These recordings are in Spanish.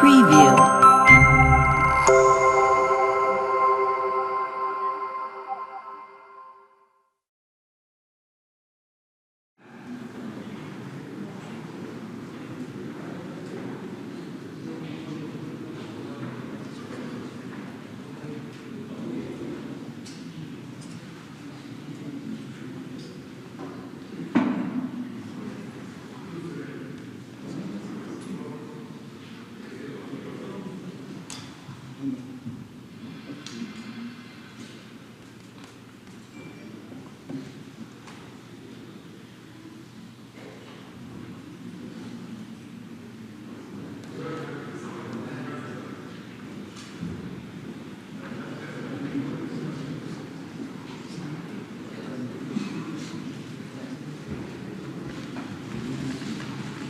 Preview.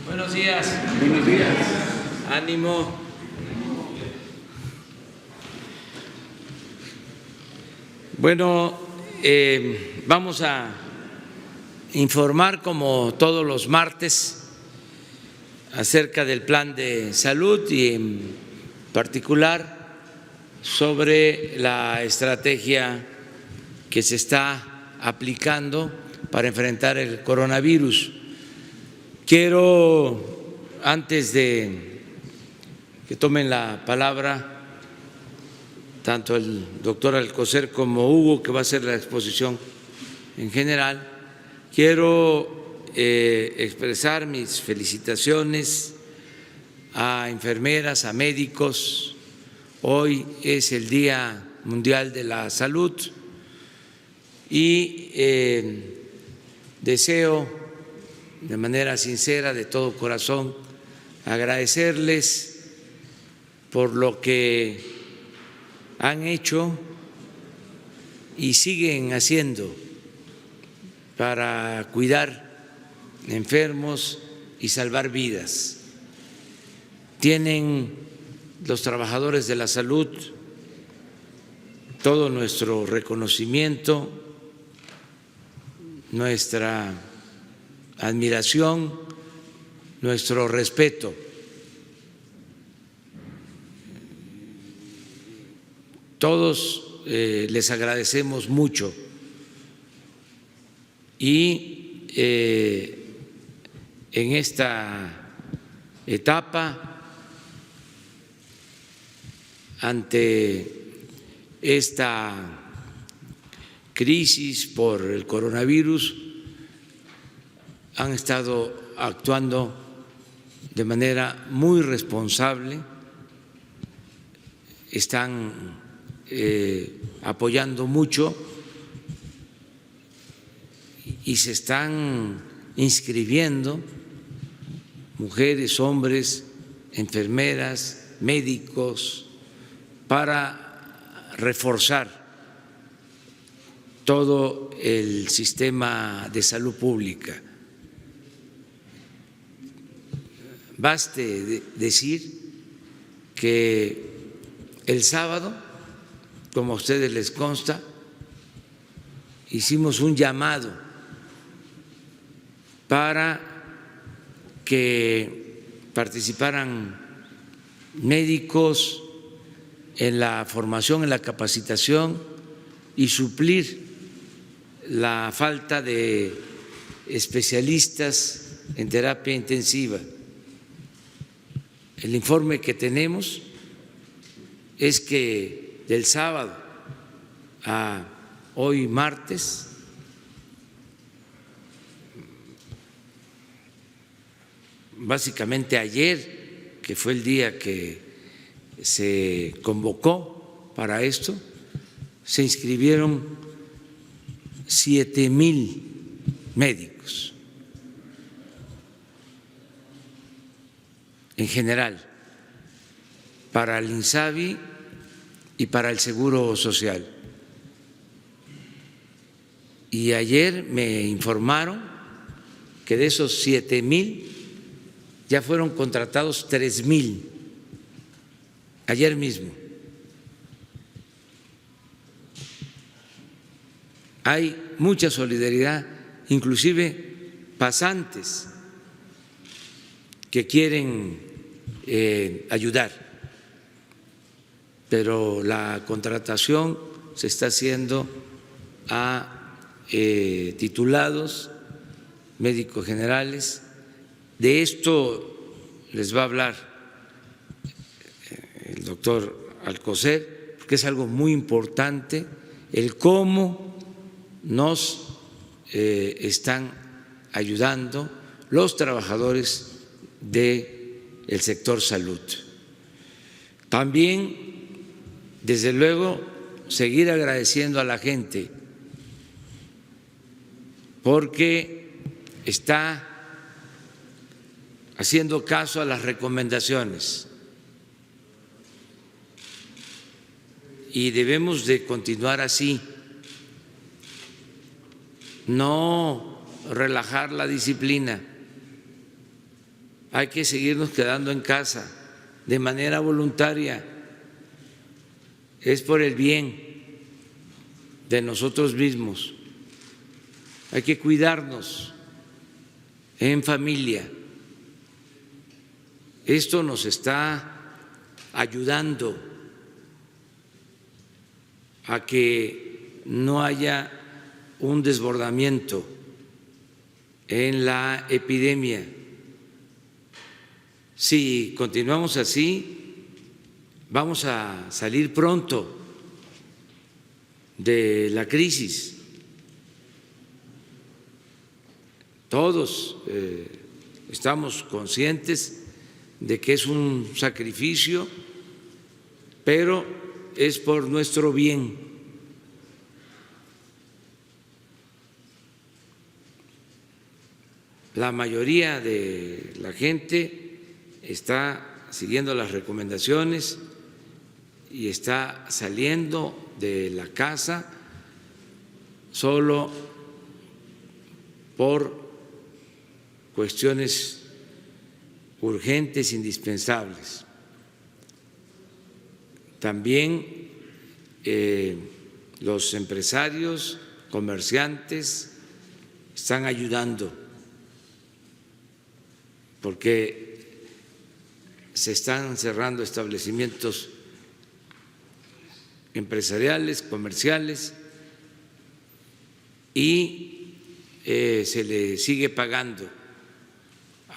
Buenos días. Buenos días. Ánimo. Bueno, vamos a informar como todos los martes acerca del plan de salud y en particular sobre la estrategia que se está aplicando para enfrentar el coronavirus. Quiero, antes de que tomen la palabra tanto el doctor Alcocer como Hugo, que va a hacer la exposición en general, quiero expresar mis felicitaciones a enfermeras, a médicos. Hoy es el Día Mundial de la Salud y deseo de manera sincera, de todo corazón, agradecerles por lo que han hecho y siguen haciendo para cuidar enfermos y salvar vidas. Tienen los trabajadores de la salud todo nuestro reconocimiento, nuestra admiración, nuestro respeto. Todos les agradecemos mucho y en esta etapa, ante esta crisis por el coronavirus, han estado actuando de manera muy responsable, están apoyando mucho y se están inscribiendo mujeres, hombres, enfermeras, médicos, para reforzar todo el sistema de salud pública. Baste decir que el sábado, como a ustedes les consta, hicimos un llamado para que participaran médicos en la formación, en la capacitación y suplir la falta de especialistas en terapia intensiva. El informe que tenemos es que del sábado a hoy martes básicamente ayer, que fue el día que se convocó para esto, se inscribieron 7,000 médicos en general para el INSABI y para el Seguro Social. Y ayer me informaron que de esos 7,000 ya fueron contratados 3,000 ayer mismo. Hay mucha solidaridad, inclusive pasantes que quieren ayudar. pero la contratación se está haciendo a titulados, médicos generales. De esto les va a hablar el doctor Alcocer, porque es algo muy importante el cómo nos están ayudando los trabajadores del sector salud. También, desde luego, seguir agradeciendo a la gente porque está haciendo caso a las recomendaciones y debemos de continuar así, no relajar la disciplina. Hay que seguirnos quedando en casa de manera voluntaria, es por el bien de nosotros mismos. Hay que cuidarnos en familia. Esto nos está ayudando a que no haya un desbordamiento en la epidemia. Si continuamos así, vamos a salir pronto de la crisis. Todos estamos conscientes de que es un sacrificio, pero es por nuestro bien. La mayoría de la gente está siguiendo las recomendaciones y está saliendo de la casa solo por cuestiones urgentes, indispensables. También los empresarios, comerciantes están ayudando porque se están cerrando establecimientos empresariales, comerciales y se le sigue pagando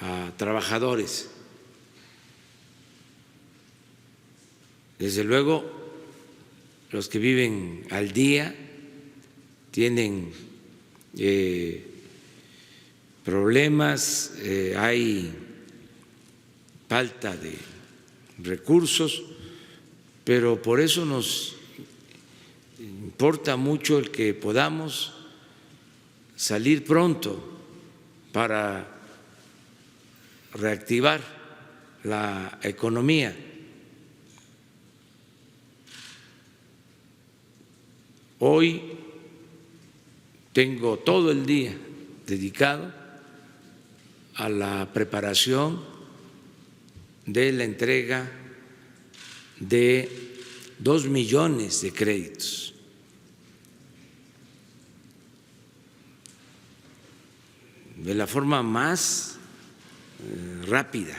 a trabajadores. Desde luego, los que viven al día tienen problemas, hay falta de recursos, pero por eso nos importa mucho el que podamos salir pronto para reactivar la economía. Hoy tengo todo el día dedicado a la preparación de la entrega de 2 millones de créditos. De la forma más rápida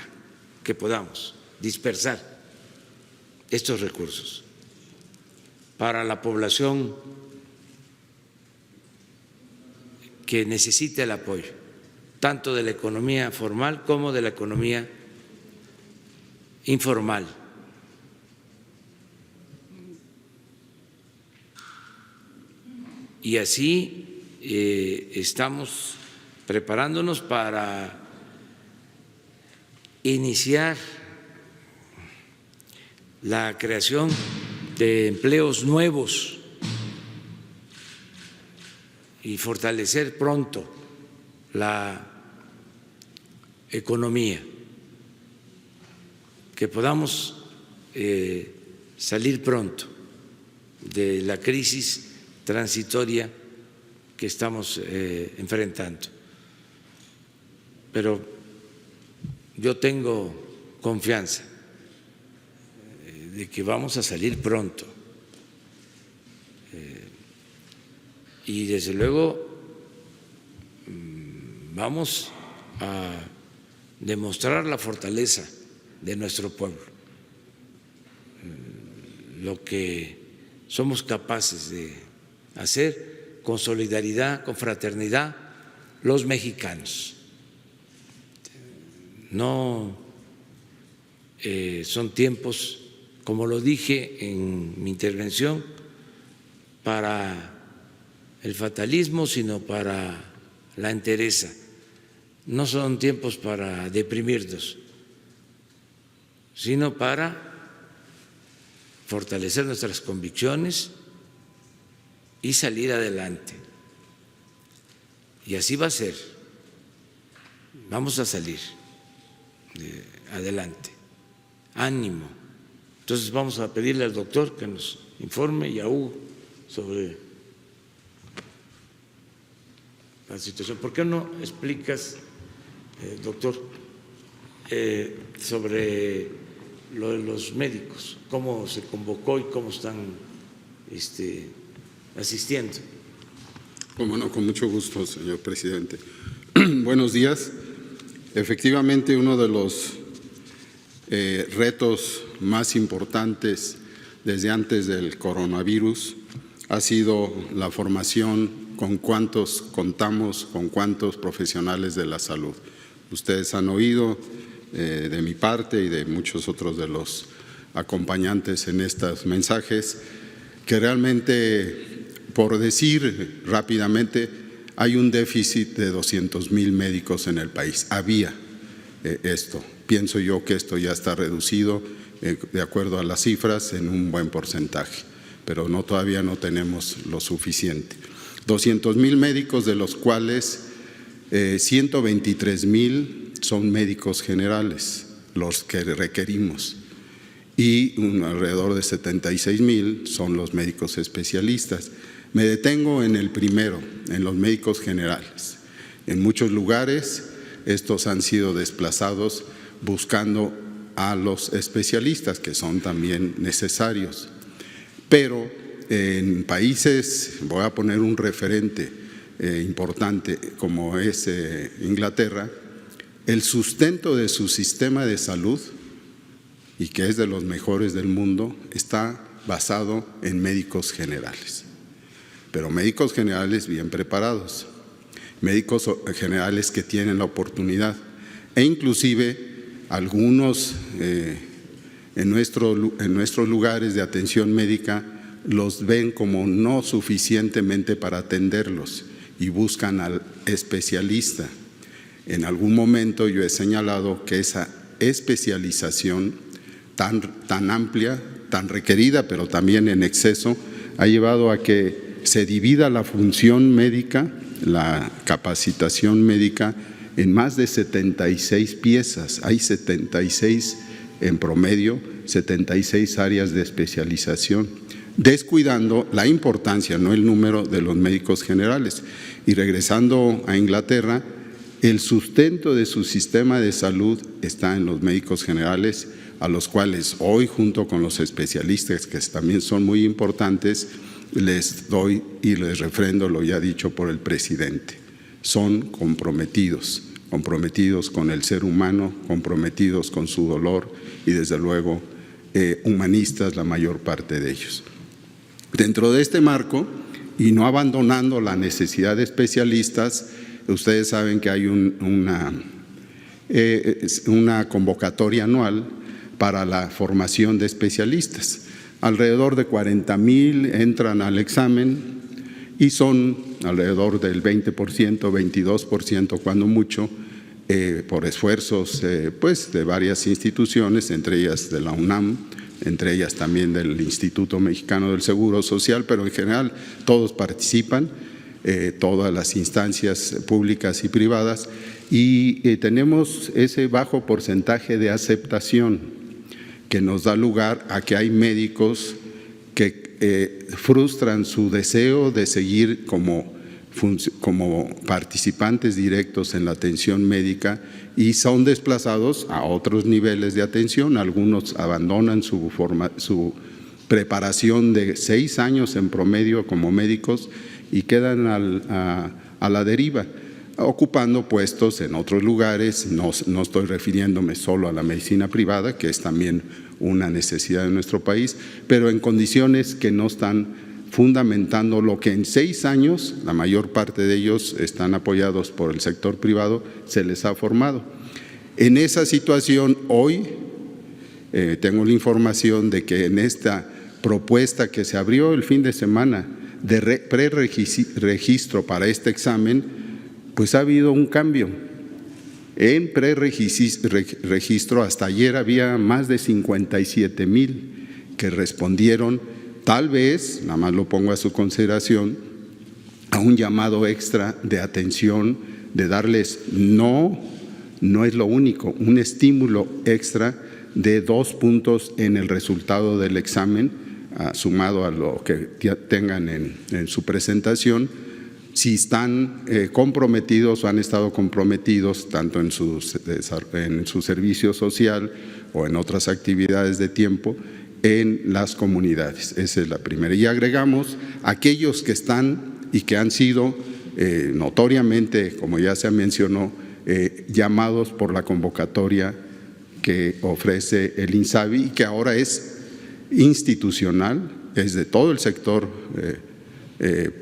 que podamos dispersar estos recursos para la población que necesita el apoyo, tanto de la economía formal como de la economía informal. Y así estamos preparándonos para iniciar la creación de empleos nuevos y fortalecer pronto la economía, que podamos salir pronto de la crisis transitoria que estamos enfrentando. Pero yo tengo confianza de que vamos a salir pronto y desde luego vamos a demostrar la fortaleza de nuestro pueblo. lo que somos capaces de hacer con solidaridad, con fraternidad, los mexicanos. No son tiempos, como lo dije en mi intervención, para el fatalismo, sino para la entereza. No son tiempos para deprimirnos, sino para fortalecer nuestras convicciones y salir adelante. Y así va a ser. Vamos a salir adelante. Ánimo. Entonces vamos a pedirle al doctor que nos informe y a Hugo sobre la situación. ¿Por qué no explicas, doctor, sobre lo de los médicos, cómo se convocó y cómo están asistiendo? Bueno, con mucho gusto, señor presidente. Buenos días. Efectivamente, uno de los retos más importantes desde antes del coronavirus ha sido la formación, con cuántos contamos, con cuántos profesionales de la salud. Ustedes han oído de mi parte y de muchos otros de los acompañantes en estos mensajes que realmente, por decir rápidamente, hay un déficit de 200,000 médicos en el país. Había esto. Pienso yo que esto ya está reducido, de acuerdo a las cifras, en un buen porcentaje, pero todavía no tenemos lo suficiente. 200,000 médicos, de los cuales 123,000 son médicos generales, los que requerimos, y alrededor de 76,000 son los médicos especialistas. Me detengo en el primero, en los médicos generales. En muchos lugares estos han sido desplazados buscando a los especialistas, que son también necesarios. Pero en países, voy a poner un referente importante como es Inglaterra, el sustento de su sistema de salud, y que es de los mejores del mundo, está basado en médicos generales. Pero médicos generales bien preparados, médicos generales que tienen la oportunidad, e inclusive algunos en nuestros lugares de atención médica los ven como no suficientemente para atenderlos y buscan al especialista. En algún momento yo he señalado que esa especialización tan amplia, tan requerida, pero también en exceso, ha llevado a que se divida la función médica, la capacitación médica, en más de 76 piezas. Hay 76 en promedio, 76 áreas de especialización, descuidando la importancia, no el número, de los médicos generales. Y regresando a Inglaterra, el sustento de su sistema de salud está en los médicos generales, a los cuales hoy, junto con los especialistas, que también son muy importantes, les doy y les refrendo lo ya dicho por el presidente. Son comprometidos con el ser humano, comprometidos con su dolor y desde luego humanistas la mayor parte de ellos. Dentro de este marco, y no abandonando la necesidad de especialistas, ustedes saben que hay una convocatoria anual para la formación de especialistas. Alrededor de 40,000 entran al examen y son alrededor del 20%, 22% cuando mucho, por esfuerzos pues de varias instituciones, entre ellas de la UNAM, entre ellas también del Instituto Mexicano del Seguro Social, pero en general todos participan, todas las instancias públicas y privadas, y tenemos ese bajo porcentaje de aceptación que nos da lugar a que hay médicos que frustran su deseo de seguir como participantes directos en la atención médica y son desplazados a otros niveles de atención. Algunos abandonan su preparación de 6 años en promedio como médicos y quedan a la deriva. ocupando puestos en otros lugares. No estoy refiriéndome solo a la medicina privada, que es también una necesidad de nuestro país, pero en condiciones que no están fundamentando lo que en 6 años, la mayor parte de ellos están apoyados por el sector privado, se les ha formado. En esa situación, hoy tengo la información de que en esta propuesta que se abrió el fin de semana de preregistro para este examen, pues ha habido un cambio. En preregistro hasta ayer había más de 57,000 que respondieron, tal vez, nada más lo pongo a su consideración, a un llamado extra de atención, de darles, no es lo único, un estímulo extra de 2 puntos en el resultado del examen, sumado a lo que tengan en su presentación, si están comprometidos o han estado comprometidos tanto en su servicio social o en otras actividades de tiempo en las comunidades. Esa es la primera. Y agregamos aquellos que están y que han sido notoriamente, como ya se mencionó, llamados por la convocatoria que ofrece el INSABI y que ahora es institucional, es de todo el sector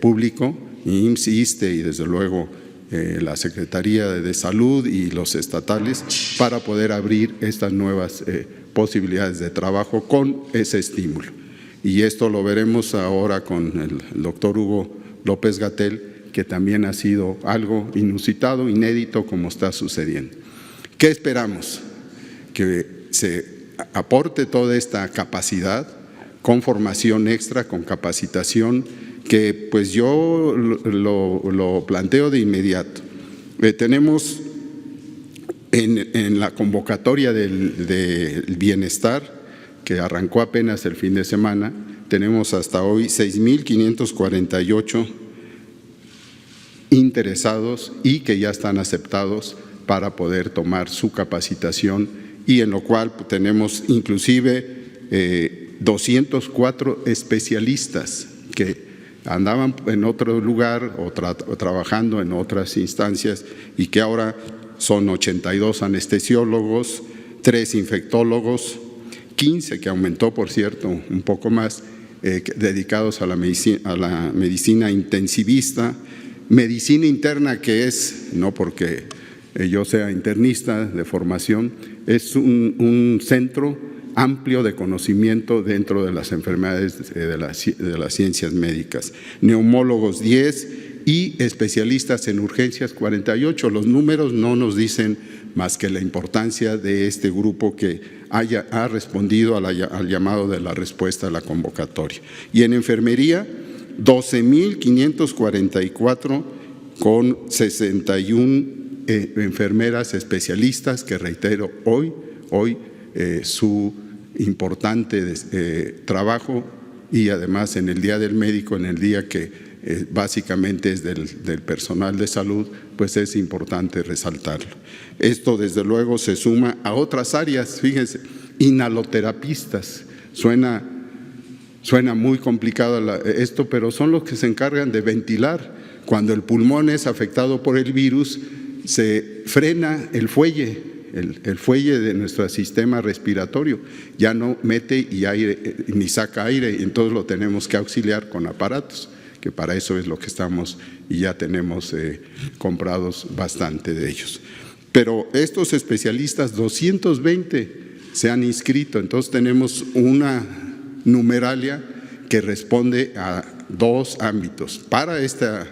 público, IMSS, ISSSTE y desde luego la Secretaría de Salud y los estatales, para poder abrir estas nuevas posibilidades de trabajo con ese estímulo. Y esto lo veremos ahora con el doctor Hugo López-Gatell, que también ha sido algo inusitado, inédito, como está sucediendo. ¿Qué esperamos? Que se aporte toda esta capacidad con formación extra, con capacitación, que pues yo lo planteo de inmediato. Tenemos en la convocatoria del bienestar, que arrancó apenas el fin de semana, tenemos hasta hoy 6,548 interesados y que ya están aceptados para poder tomar su capacitación, y en lo cual tenemos inclusive 204 especialistas que andaban en otro lugar o trabajando en otras instancias y que ahora son 82 anestesiólogos, 3 infectólogos, 15 que aumentó, por cierto, un poco más, dedicados a la medicina intensivista, medicina interna, que es, no porque yo sea internista de formación, es un centro amplio de conocimiento dentro de las enfermedades de las ciencias médicas. Neumólogos 10 y especialistas en urgencias 48. Los números no nos dicen más que la importancia de este grupo que ha respondido al llamado de la respuesta a la convocatoria. Y en enfermería, 12,544 con 61 enfermeras especialistas que, reitero, hoy su importante trabajo, y además en el Día del Médico, en el día que básicamente es del personal de salud, pues es importante resaltarlo. Esto desde luego se suma a otras áreas, fíjense, inhaloterapistas, suena muy complicado esto, pero son los que se encargan de ventilar. Cuando el pulmón es afectado por el virus, se frena el fuelle de nuestro sistema respiratorio, ya no mete aire ni saca aire, y entonces lo tenemos que auxiliar con aparatos, que para eso es lo que estamos y ya tenemos comprados bastante de ellos. Pero estos especialistas, 220 se han inscrito, entonces tenemos una numeralia que responde a 2 ámbitos. Para esta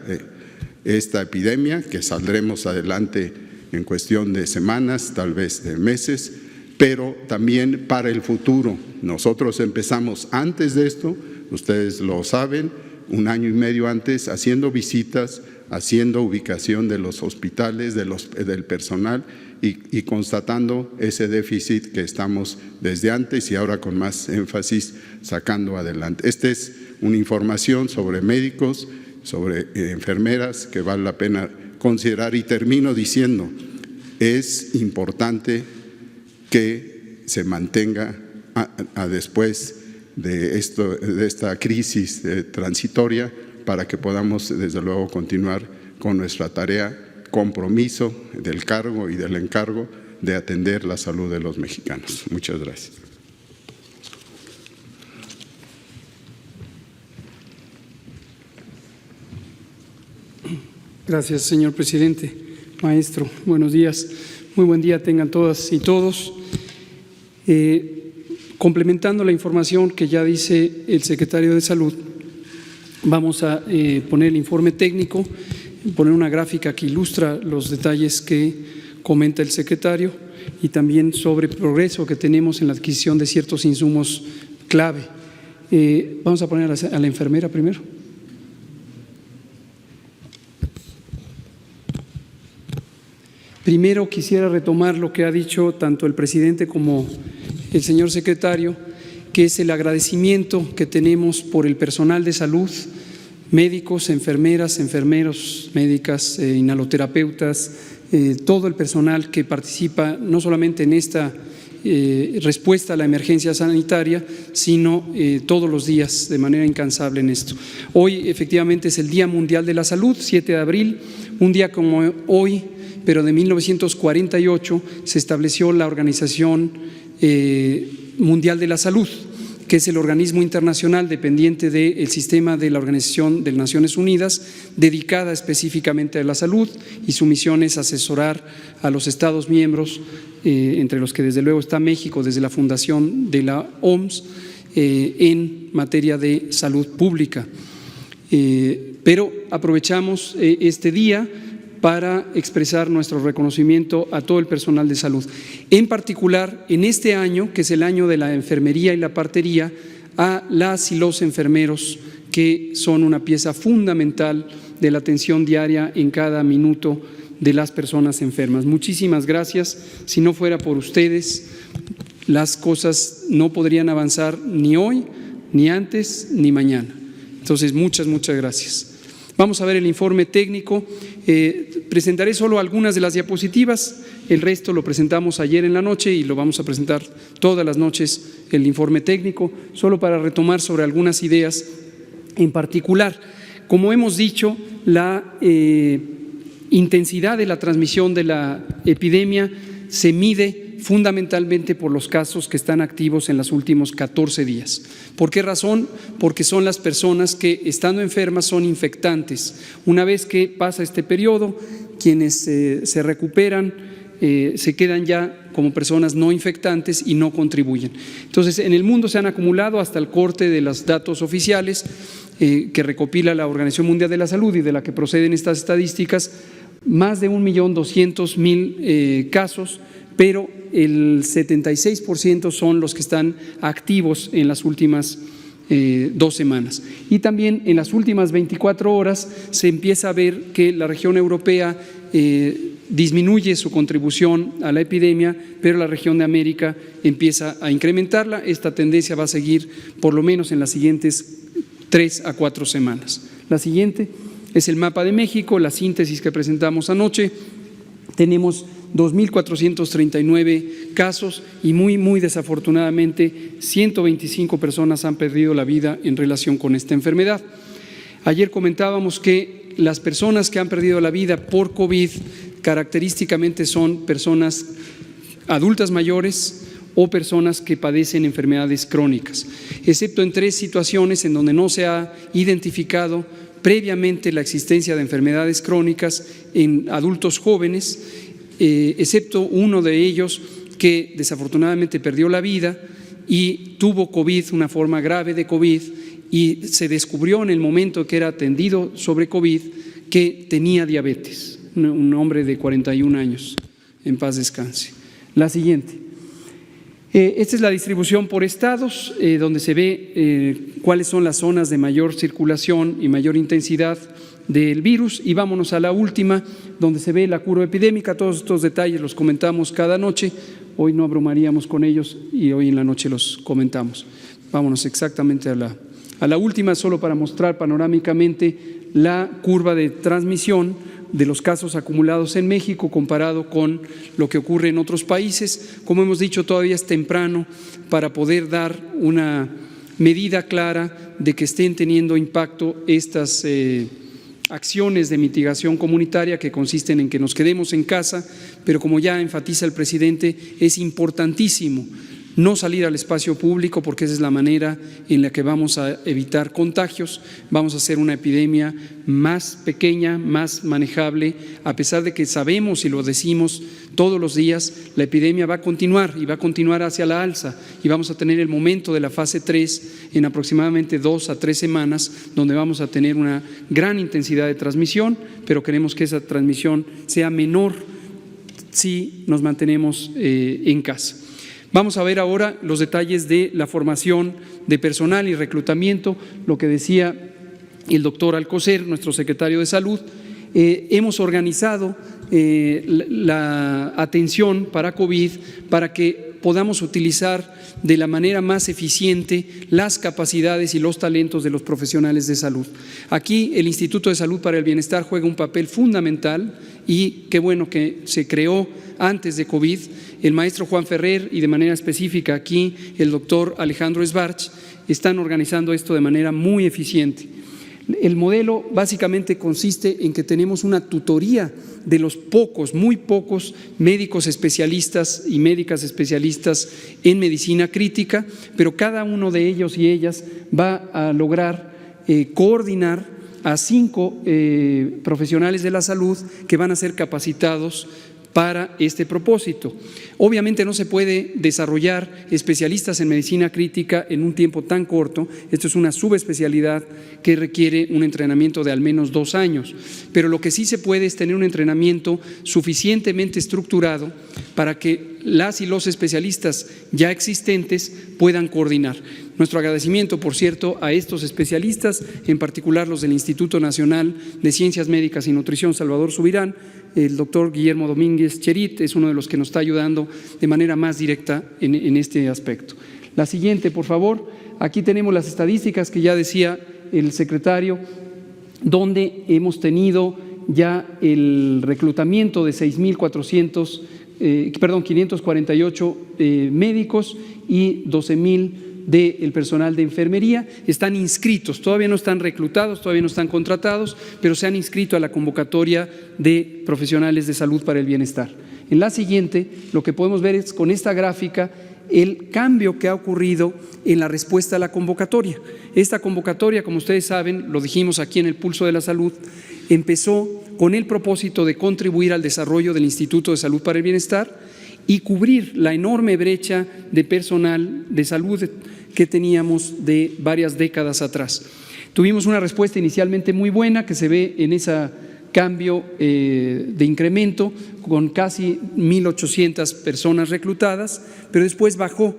epidemia, que saldremos adelante en cuestión de semanas, tal vez de meses, pero también para el futuro. Nosotros empezamos antes de esto, ustedes lo saben, 1 año y medio antes, haciendo visitas, haciendo ubicación de los hospitales, del personal y constatando ese déficit que estamos desde antes y ahora con más énfasis sacando adelante. Esta es una información sobre médicos, sobre enfermeras que vale la pena considerar, y termino diciendo, es importante que se mantenga después de esta crisis transitoria, para que podamos desde luego continuar con nuestra tarea compromiso del cargo y del encargo de atender la salud de los mexicanos. Muchas gracias. Gracias, señor presidente. Maestro, buenos días. Muy buen día tengan todas y todos. Complementando la información que ya dice el secretario de Salud, vamos a poner el informe técnico, poner una gráfica que ilustra los detalles que comenta el secretario y también sobre el progreso que tenemos en la adquisición de ciertos insumos clave. Vamos a poner a la enfermera primero. Primero quisiera retomar lo que ha dicho tanto el presidente como el señor secretario, que es el agradecimiento que tenemos por el personal de salud, médicos, enfermeras, enfermeros, médicas, inhaloterapeutas, todo el personal que participa no solamente en esta respuesta a la emergencia sanitaria, sino todos los días de manera incansable en esto. Hoy efectivamente es el Día Mundial de la Salud, 7 de abril, un día como hoy, pero de 1948 se estableció la Organización Mundial de la Salud, que es el organismo internacional dependiente del sistema de la Organización de las Naciones Unidas, dedicada específicamente a la salud, y su misión es asesorar a los Estados miembros, entre los que desde luego está México desde la fundación de la OMS, en materia de salud pública. Pero aprovechamos este día para expresar nuestro reconocimiento a todo el personal de salud. En particular, en este año, que es el año de la enfermería y la partería, a las y los enfermeros, que son una pieza fundamental de la atención diaria en cada minuto de las personas enfermas. Muchísimas gracias. Si no fuera por ustedes, las cosas no podrían avanzar ni hoy, ni antes, ni mañana. Entonces, muchas gracias. Vamos a ver el informe técnico. Presentaré solo algunas de las diapositivas, el resto lo presentamos ayer en la noche y lo vamos a presentar todas las noches, el informe técnico, solo para retomar sobre algunas ideas en particular. Como hemos dicho, la intensidad de la transmisión de la epidemia se mide fundamentalmente por los casos que están activos en los últimos 14 días. ¿Por qué razón? Porque son las personas que, estando enfermas, son infectantes. Una vez que pasa este periodo, quienes se recuperan se quedan ya como personas no infectantes y no contribuyen. Entonces, en el mundo se han acumulado hasta el corte de los datos oficiales que recopila la Organización Mundial de la Salud y de la que proceden estas estadísticas, más de 1.200.000 casos, pero el 76% son los que están activos en las últimas 2 semanas. Y también en las últimas 24 horas se empieza a ver que la región europea disminuye su contribución a la epidemia, pero la región de América empieza a incrementarla. Esta tendencia va a seguir por lo menos en las siguientes 3 a 4 semanas. La siguiente es el mapa de México, la síntesis que presentamos anoche. Tenemos 2.439 casos y muy desafortunadamente 125 personas han perdido la vida en relación con esta enfermedad. Ayer comentábamos que las personas que han perdido la vida por COVID característicamente son personas adultas mayores o personas que padecen enfermedades crónicas, excepto en 3 situaciones en donde no se ha identificado previamente la existencia de enfermedades crónicas en adultos jóvenes, excepto uno de ellos que desafortunadamente perdió la vida y tuvo COVID, una forma grave de COVID, y se descubrió en el momento que era atendido sobre COVID que tenía diabetes, un hombre de 41 años, en paz descanse. La siguiente. Esta es la distribución por estados, donde se ve cuáles son las zonas de mayor circulación y mayor intensidad del virus, y vámonos a la última, donde se ve la curva epidémica. Todos estos detalles los comentamos cada noche, hoy no abrumaríamos con ellos y hoy en la noche los comentamos. Vámonos exactamente a la última, solo para mostrar panorámicamente la curva de transmisión de los casos acumulados en México comparado con lo que ocurre en otros países. Como hemos dicho, todavía es temprano para poder dar una medida clara de que estén teniendo impacto estas acciones de mitigación comunitaria que consisten en que nos quedemos en casa, pero como ya enfatiza el presidente, es importantísimo no salir al espacio público porque esa es la manera en la que vamos a evitar contagios, vamos a hacer una epidemia más pequeña, más manejable, a pesar de que sabemos y lo decimos todos los días, la epidemia va a continuar y va a continuar hacia la alza y vamos a tener el momento de la fase 3 en aproximadamente 2 a 3 semanas donde vamos a tener una gran intensidad de transmisión, pero queremos que esa transmisión sea menor si nos mantenemos en casa. Vamos a ver ahora los detalles de la formación de personal y reclutamiento, lo que decía el doctor Alcocer, nuestro secretario de Salud. Hemos organizado la atención para COVID para que podamos utilizar de la manera más eficiente las capacidades y los talentos de los profesionales de salud. Aquí el Instituto de Salud para el Bienestar juega un papel fundamental y qué bueno que se creó antes de COVID. El maestro Juan Ferrer y de manera específica aquí el doctor Alejandro Esbarch están organizando esto de manera muy eficiente. El modelo básicamente consiste en que tenemos una tutoría de los pocos, muy pocos médicos especialistas y médicas especialistas en medicina crítica, pero cada uno de ellos y ellas va a lograr coordinar a 5 profesionales de la salud que van a ser capacitados para este propósito. Obviamente no se puede desarrollar especialistas en medicina crítica en un tiempo tan corto. Esto es una subespecialidad que requiere un entrenamiento de al menos 2 años, pero lo que sí se puede es tener un entrenamiento suficientemente estructurado para que las y los especialistas ya existentes puedan coordinar. Nuestro agradecimiento, por cierto, a estos especialistas, en particular los del Instituto Nacional de Ciencias Médicas y Nutrición Salvador Subirán. El doctor Guillermo Domínguez Cherit es uno de los que nos está ayudando de manera más directa en este aspecto. La siguiente, por favor. Aquí tenemos las estadísticas que ya decía el secretario, donde hemos tenido ya el reclutamiento de 548 médicos y 12,000 del personal de enfermería. Están inscritos, todavía no están reclutados, todavía no están contratados, pero se han inscrito a la convocatoria de profesionales de salud para el bienestar. En la siguiente, lo que podemos ver es con esta gráfica el cambio que ha ocurrido en la respuesta a la convocatoria. Esta convocatoria, como ustedes saben, lo dijimos aquí en el Pulso de la Salud, empezó con el propósito de contribuir al desarrollo del Instituto de Salud para el Bienestar y cubrir la enorme brecha de personal de salud que teníamos de varias décadas atrás. Tuvimos una respuesta inicialmente muy buena que se ve en ese cambio de incremento con casi 1,800 personas reclutadas, pero después bajó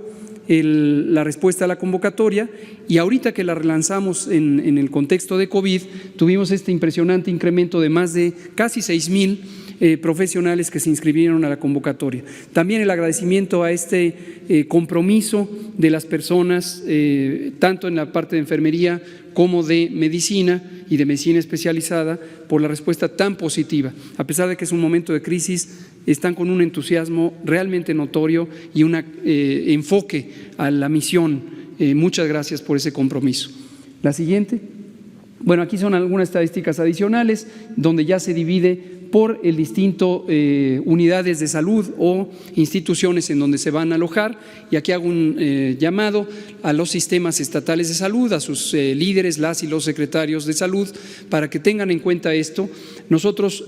la respuesta a la convocatoria y ahorita que la relanzamos en el contexto de COVID tuvimos este impresionante incremento de más de casi 6,000 profesionales que se inscribieron a la convocatoria. También el agradecimiento a este compromiso de las personas, tanto en la parte de enfermería como de medicina y de medicina especializada, por la respuesta tan positiva. A pesar de que es un momento de crisis, están con un entusiasmo realmente notorio y un enfoque a la misión. Muchas gracias por ese compromiso. La siguiente. Bueno, aquí son algunas estadísticas adicionales donde ya se divide por el distinto unidades de salud o instituciones en donde se van a alojar, y aquí hago un llamado a los sistemas estatales de salud, a sus líderes, las y los secretarios de salud, para que tengan en cuenta esto. Nosotros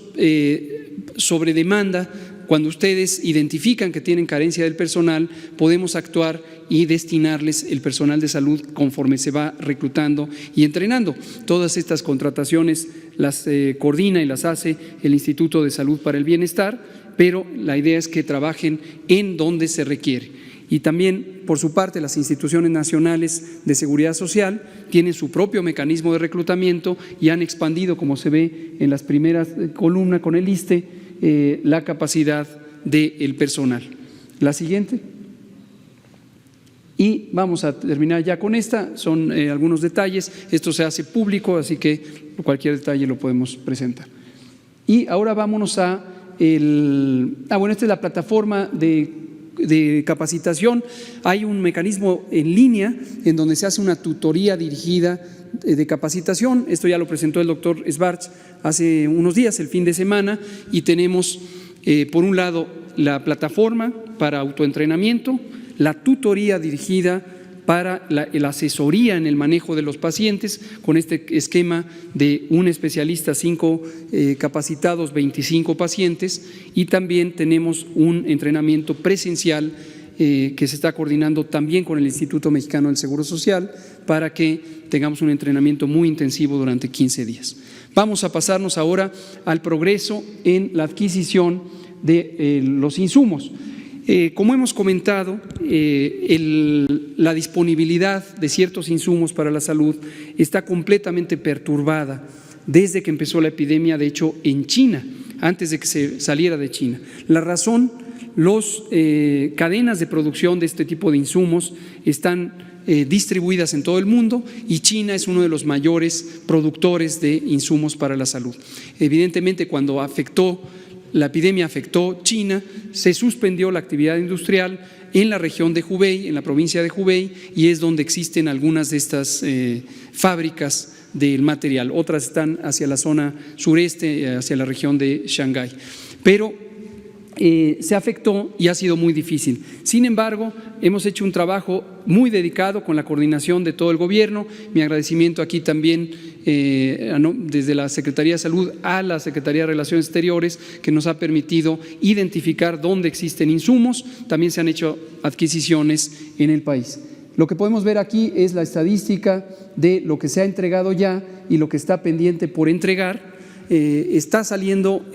sobre demanda, cuando ustedes identifican que tienen carencia del personal, podemos actuar y destinarles el personal de salud conforme se va reclutando y entrenando. Todas estas contrataciones las coordina y las hace el Instituto de Salud para el Bienestar, pero la idea es que trabajen en donde se requiere. Y también, por su parte, las instituciones nacionales de seguridad social tienen su propio mecanismo de reclutamiento y han expandido, como se ve en las primeras columnas con el ISSSTE, la capacidad del personal. La siguiente. Y vamos a terminar ya con esta, son algunos detalles. Esto se hace público, así que cualquier detalle lo podemos presentar. Y ahora vámonos a esta es la plataforma de de capacitación. Hay un mecanismo en línea en donde se hace una tutoría dirigida de capacitación. Esto ya lo presentó el doctor Schwartz hace unos días, el fin de semana, y tenemos por un lado la plataforma para autoentrenamiento, la tutoría dirigida para la asesoría en el manejo de los pacientes, con este esquema de un especialista, 5 capacitados, 25 pacientes, y también tenemos un entrenamiento presencial que se está coordinando también con el Instituto Mexicano del Seguro Social para que tengamos un entrenamiento muy intensivo durante 15 días. Vamos a pasarnos ahora al progreso en la adquisición de los insumos. Como hemos comentado, la disponibilidad de ciertos insumos para la salud está completamente perturbada desde que empezó la epidemia, de hecho en China, antes de que se saliera de China. La razón, las cadenas de producción de este tipo de insumos están distribuidas en todo el mundo y China es uno de los mayores productores de insumos para la salud. Evidentemente, cuando la epidemia afectó China, se suspendió la actividad industrial en la región de Hubei, en la provincia de Hubei, y es donde existen algunas de estas fábricas del material. Otras están hacia la zona sureste, hacia la región de Shanghái. Pero se afectó y ha sido muy difícil. Sin embargo, hemos hecho un trabajo muy dedicado con la coordinación de todo el gobierno. Mi agradecimiento aquí también desde la Secretaría de Salud a la Secretaría de Relaciones Exteriores, que nos ha permitido identificar dónde existen insumos. También se han hecho adquisiciones en el país. Lo que podemos ver aquí es la estadística de lo que se ha entregado ya y lo que está pendiente por entregar. Está saliendo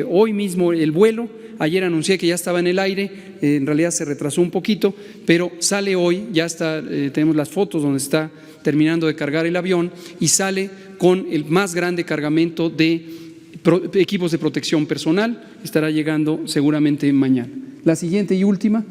hoy mismo el vuelo. Ayer anuncié que ya estaba en el aire, en realidad se retrasó un poquito, pero sale hoy, ya está, tenemos las fotos donde está terminando de cargar el avión y sale con el más grande cargamento de equipos de protección personal. Estará llegando seguramente mañana. La siguiente y última,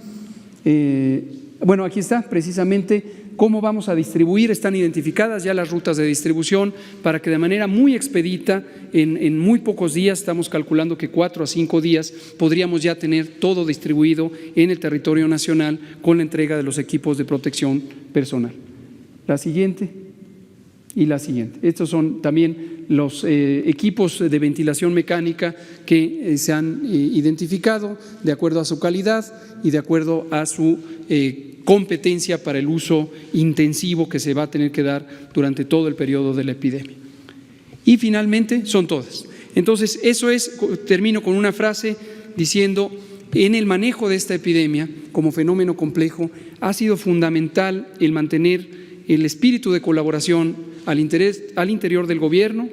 bueno, aquí está precisamente cómo vamos a distribuir. Están identificadas ya las rutas de distribución para que de manera muy expedita, en muy pocos días, estamos calculando que 4 a 5 días, podríamos ya tener todo distribuido en el territorio nacional con la entrega de los equipos de protección personal. La siguiente y la siguiente. Estos son también los equipos de ventilación mecánica que se han identificado de acuerdo a su calidad y de acuerdo a su competencia para el uso intensivo que se va a tener que dar durante todo el periodo de la epidemia. Y finalmente son todas. Entonces, termino con una frase diciendo: en el manejo de esta epidemia como fenómeno complejo ha sido fundamental el mantener el espíritu de colaboración al interior del gobierno,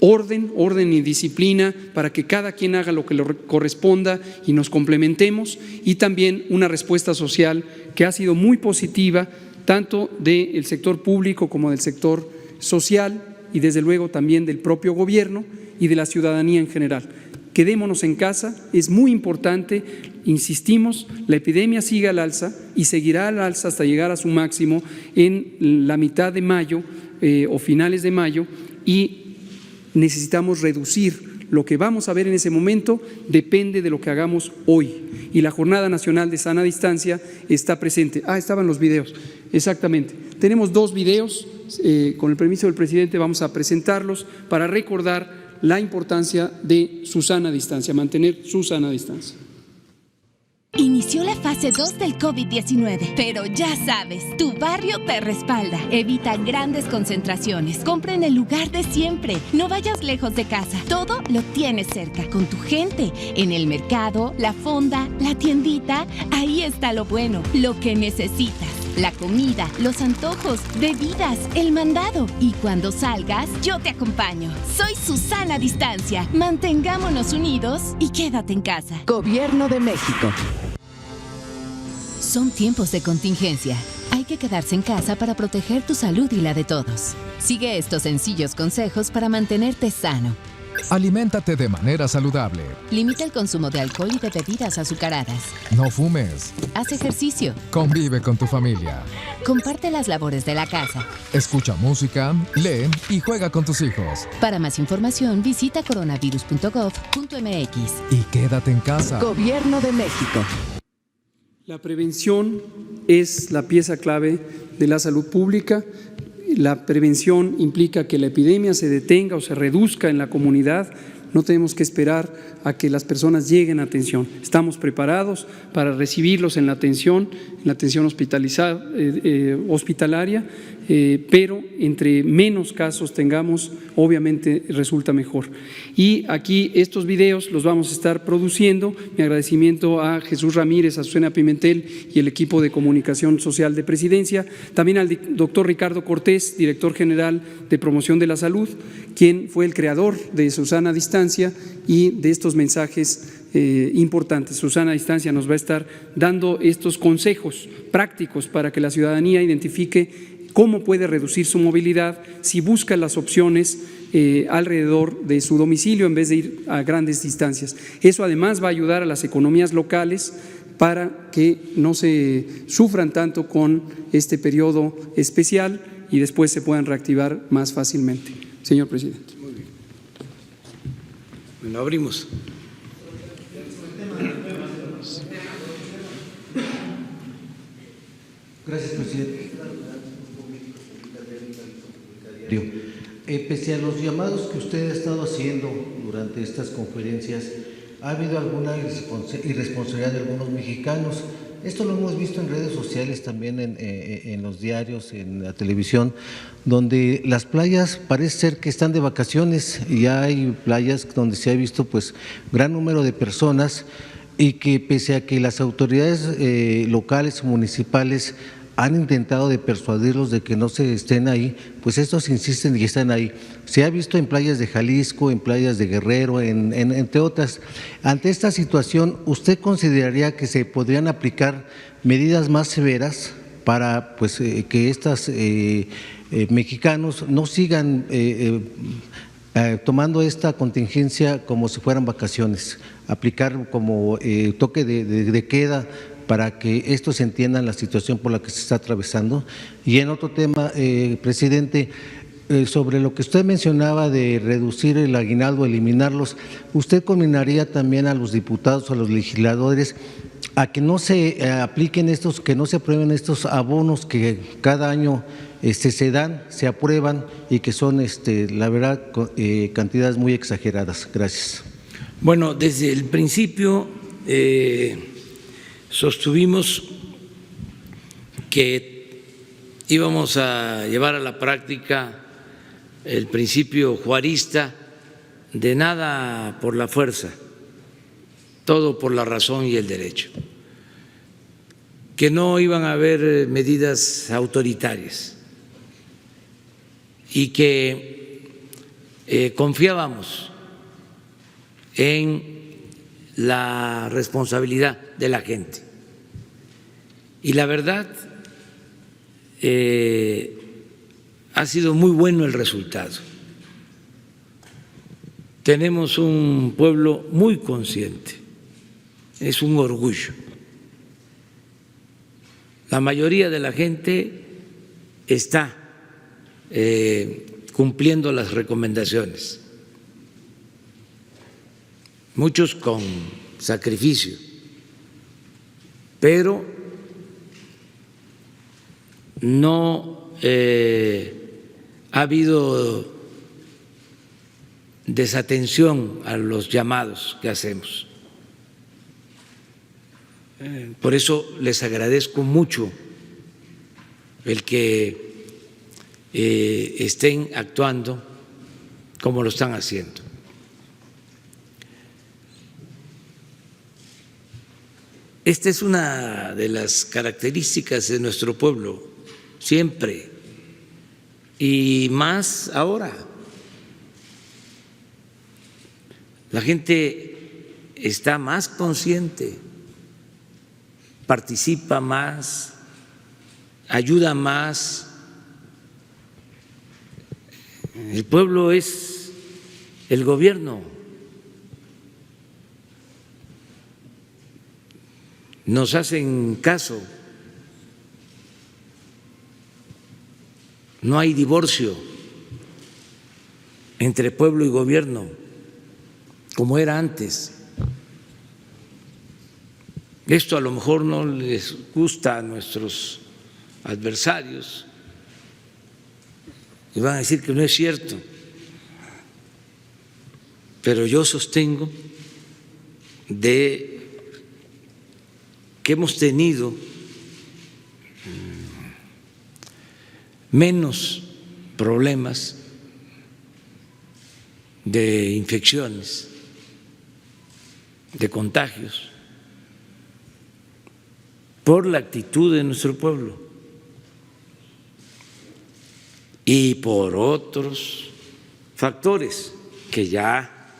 orden y disciplina para que cada quien haga lo que le corresponda y nos complementemos, y también una respuesta social que ha sido muy positiva, tanto del sector público como del sector social y desde luego también del propio gobierno y de la ciudadanía en general. Quedémonos en casa, es muy importante, insistimos, la epidemia sigue al alza y seguirá al alza hasta llegar a su máximo en la mitad de mayo o finales de mayo, y necesitamos reducir. Lo que vamos a ver en ese momento depende de lo que hagamos hoy, y la Jornada Nacional de Sana Distancia está presente. Estaban los videos, exactamente. Tenemos 2 videos, con el permiso del presidente vamos a presentarlos para recordar la importancia de su sana distancia, mantener su sana distancia. Inició la fase 2 del COVID-19, pero ya sabes, tu barrio te respalda. Evita grandes concentraciones, compra en el lugar de siempre, no vayas lejos de casa, todo lo tienes cerca, con tu gente, en el mercado, la fonda, la tiendita, ahí está lo bueno, lo que necesitas. La comida, los antojos, bebidas, el mandado. Y cuando salgas, yo te acompaño. Soy Susana Distancia. Mantengámonos unidos y quédate en casa. Gobierno de México. Son tiempos de contingencia. Hay que quedarse en casa para proteger tu salud y la de todos. Sigue estos sencillos consejos para mantenerte sano. Aliméntate de manera saludable. Limita el consumo de alcohol y de bebidas azucaradas. No fumes. Haz ejercicio. Convive con tu familia. Comparte las labores de la casa. Escucha música, lee y juega con tus hijos. Para más información, visita coronavirus.gov.mx. Y quédate en casa. Gobierno de México. La prevención es la pieza clave de la salud pública. La prevención implica que la epidemia se detenga o se reduzca en la comunidad. No tenemos que esperar a que las personas lleguen a atención. Estamos preparados para recibirlos en la atención hospitalaria, pero entre menos casos tengamos, obviamente resulta mejor. Y aquí estos videos los vamos a estar produciendo. Mi agradecimiento a Jesús Ramírez, a Susana Pimentel y el equipo de comunicación social de Presidencia, también al doctor Ricardo Cortés, director general de Promoción de la Salud, quien fue el creador de Susana a Distancia y de estos mensajes importantes. Susana a Distancia nos va a estar dando estos consejos prácticos para que la ciudadanía identifique cómo puede reducir su movilidad si busca las opciones alrededor de su domicilio en vez de ir a grandes distancias. Eso además va a ayudar a las economías locales para que no se sufran tanto con este periodo especial y después se puedan reactivar más fácilmente. Señor presidente. Muy bien. Bueno, abrimos. Gracias, presidente. Pese a los llamados que usted ha estado haciendo durante estas conferencias, ha habido alguna irresponsabilidad de algunos mexicanos. Esto lo hemos visto en redes sociales, también en los diarios, en la televisión, donde las playas parece ser que están de vacaciones y hay playas donde se ha visto pues gran número de personas y que pese a que las autoridades locales o municipales han intentado de persuadirlos de que no se estén ahí, pues estos insisten y están ahí. Se ha visto en playas de Jalisco, en playas de Guerrero, entre otras. Ante esta situación, ¿usted consideraría que se podrían aplicar medidas más severas para pues, que estos mexicanos no sigan tomando esta contingencia como si fueran vacaciones? Aplicar como toque de queda para que estos entiendan la situación por la que se está atravesando. Y en otro tema, presidente, sobre lo que usted mencionaba de reducir el aguinaldo, eliminarlos, ¿usted combinaría también a los diputados o a los legisladores a que no se apliquen estos, que no se aprueben estos abonos que cada año se dan, se aprueban y que son, la verdad, cantidades muy exageradas? Gracias. Bueno, desde el principio sostuvimos que íbamos a llevar a la práctica el principio juarista de nada por la fuerza, todo por la razón y el derecho, que no iban a haber medidas autoritarias y que confiábamos en la responsabilidad de la gente. Y la verdad, ha sido muy bueno el resultado. Tenemos un pueblo muy consciente, es un orgullo. La mayoría de la gente está cumpliendo las recomendaciones, muchos con sacrificio, pero no ha habido desatención a los llamados que hacemos. Por eso les agradezco mucho el que estén actuando como lo están haciendo. Esta es una de las características de nuestro pueblo, siempre, y más ahora. La gente está más consciente, participa más, ayuda más. El pueblo es el gobierno. Nos hacen caso, no hay divorcio entre pueblo y gobierno como era antes. Esto a lo mejor no les gusta a nuestros adversarios y van a decir que no es cierto, pero yo sostengo que hemos tenido menos problemas de infecciones, de contagios, por la actitud de nuestro pueblo y por otros factores que ya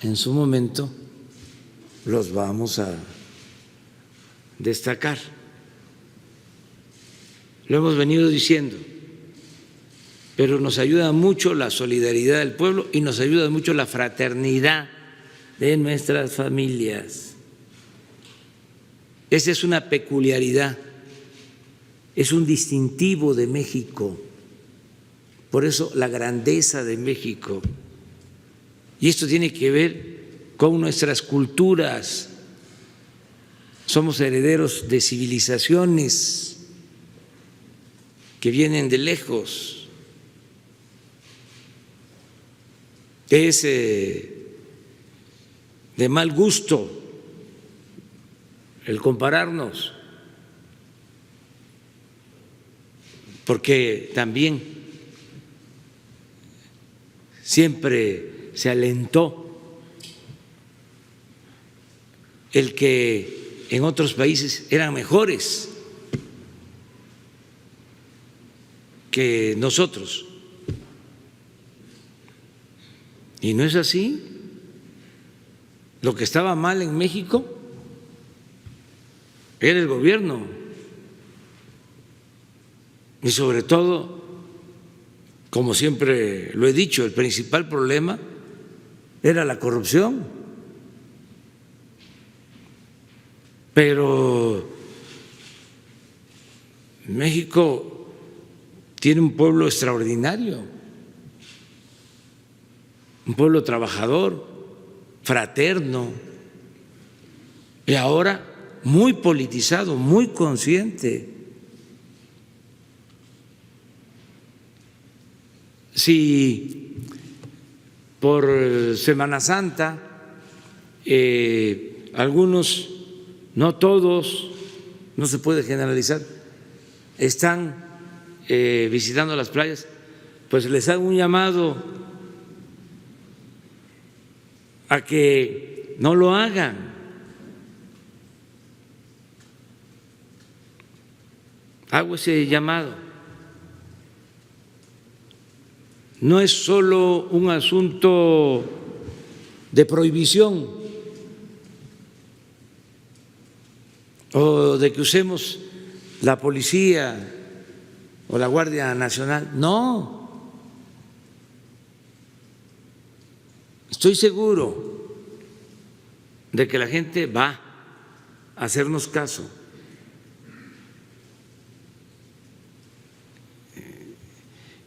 en su momento los vamos a destacar. Lo hemos venido diciendo, pero nos ayuda mucho la solidaridad del pueblo y nos ayuda mucho la fraternidad de nuestras familias. Esa es una peculiaridad, es un distintivo de México, por eso la grandeza de México. Y esto tiene que ver con nuestras culturas. Somos herederos de civilizaciones que vienen de lejos. Es de mal gusto el compararnos, porque también siempre se alentó el que en otros países eran mejores que nosotros. Y no es así. Lo que estaba mal en México era el gobierno y sobre todo, como siempre lo he dicho, el principal problema era la corrupción. Pero México tiene un pueblo extraordinario, un pueblo trabajador, fraterno y ahora muy politizado, muy consciente. Si por Semana Santa algunos, no todos, no se puede generalizar, están visitando las playas, pues les hago un llamado a que no lo hagan. Hago ese llamado. No es solo un asunto de prohibición o de que usemos la policía o la Guardia Nacional. No. Estoy seguro de que la gente va a hacernos caso.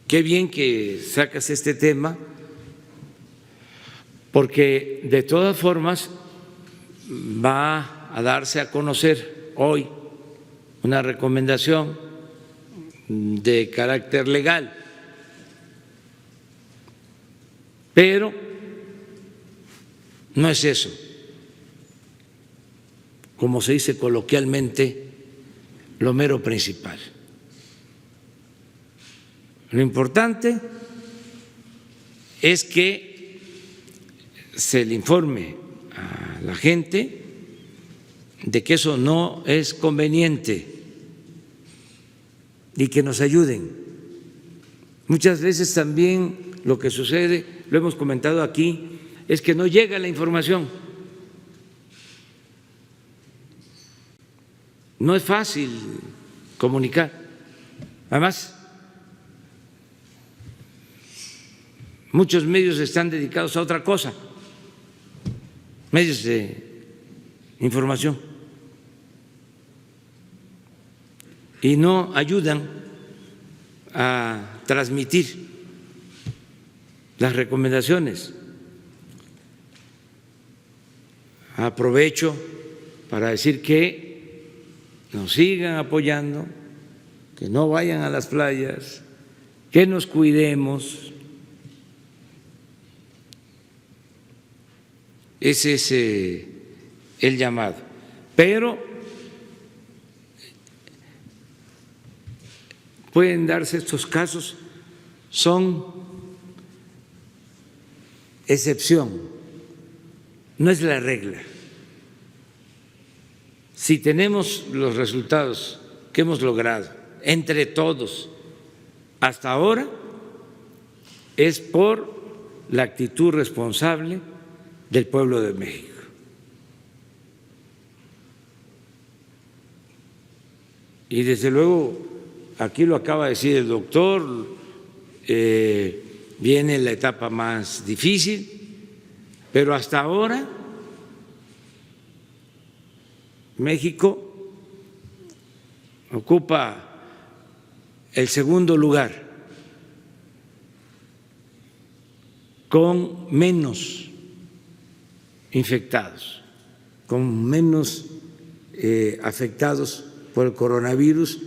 Qué bien que sacas este tema, porque de todas formas va a darse a conocer hoy una recomendación de carácter legal, pero no es eso, como se dice coloquialmente, lo mero principal. Lo importante es que se le informe a la gente de que eso no es conveniente y que nos ayuden. Muchas veces también lo que sucede, lo hemos comentado aquí, es que no llega la información. No es fácil comunicar. Además, muchos medios están dedicados a otra cosa, medios de información, y no ayudan a transmitir las recomendaciones. Aprovecho para decir que nos sigan apoyando, que no vayan a las playas, que nos cuidemos. Ese es el llamado. Pero pueden darse estos casos, son excepción, no es la regla. Si tenemos los resultados que hemos logrado entre todos hasta ahora, es por la actitud responsable del pueblo de México. Y desde luego, aquí lo acaba de decir el doctor, viene la etapa más difícil, pero hasta ahora México ocupa el segundo lugar con menos infectados, con menos afectados por el coronavirus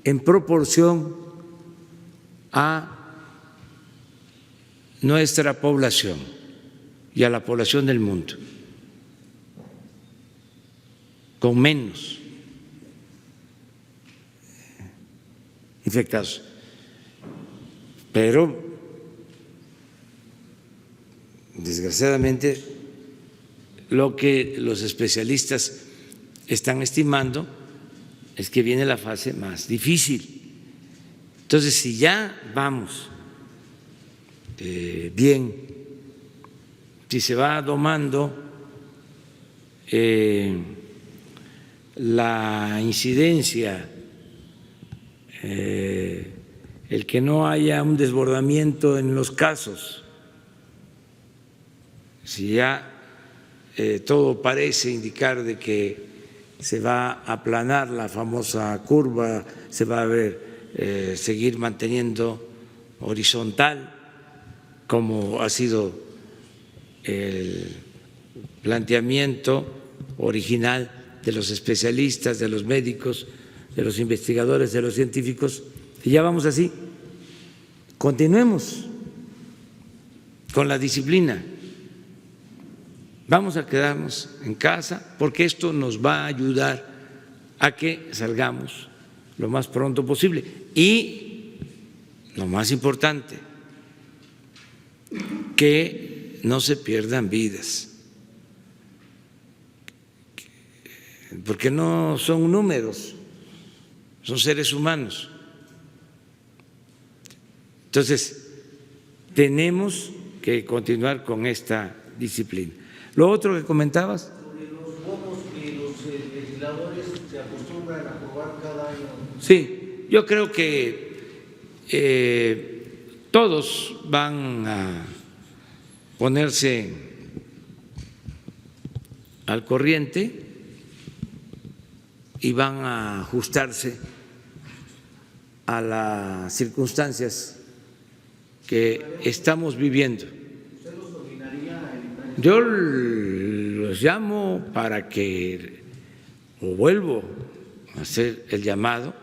en proporción a nuestra población y a la población del mundo, con menos infectados. Pero desgraciadamente lo que los especialistas están estimando es que viene la fase más difícil. Entonces, si ya vamos bien, si se va domando la incidencia, el que no haya un desbordamiento en los casos, si ya todo parece indicar de que se va a aplanar la famosa curva, se va a ver, seguir manteniendo horizontal, como ha sido el planteamiento original de los especialistas, de los médicos, de los investigadores, de los científicos, y ya vamos así. Continuemos con la disciplina. Vamos a quedarnos en casa porque esto nos va a ayudar a que salgamos lo más pronto posible. Y lo más importante, que no se pierdan vidas, porque no son números, son seres humanos. Entonces, tenemos que continuar con esta disciplina. Lo otro que comentabas. Sobre los bonos que los legisladores se acostumbran a aprobar cada año. Sí, yo creo que todos van a ponerse al corriente y van a ajustarse a las circunstancias que estamos viviendo. Yo los llamo para que, o vuelvo a hacer el llamado,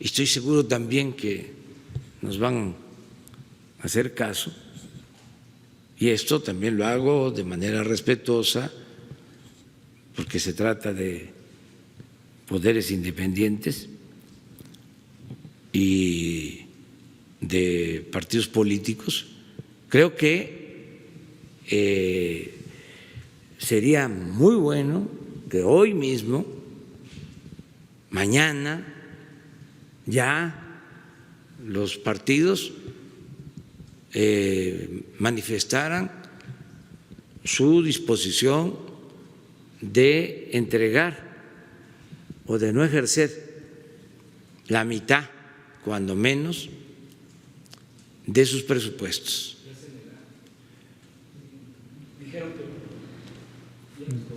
y estoy seguro también que nos van a hacer caso, y esto también lo hago de manera respetuosa, porque se trata de poderes independientes y de partidos políticos. Creo que sería muy bueno que hoy mismo, mañana, ya los partidos manifestaran su disposición de entregar o de no ejercer la mitad, cuando menos, de sus presupuestos.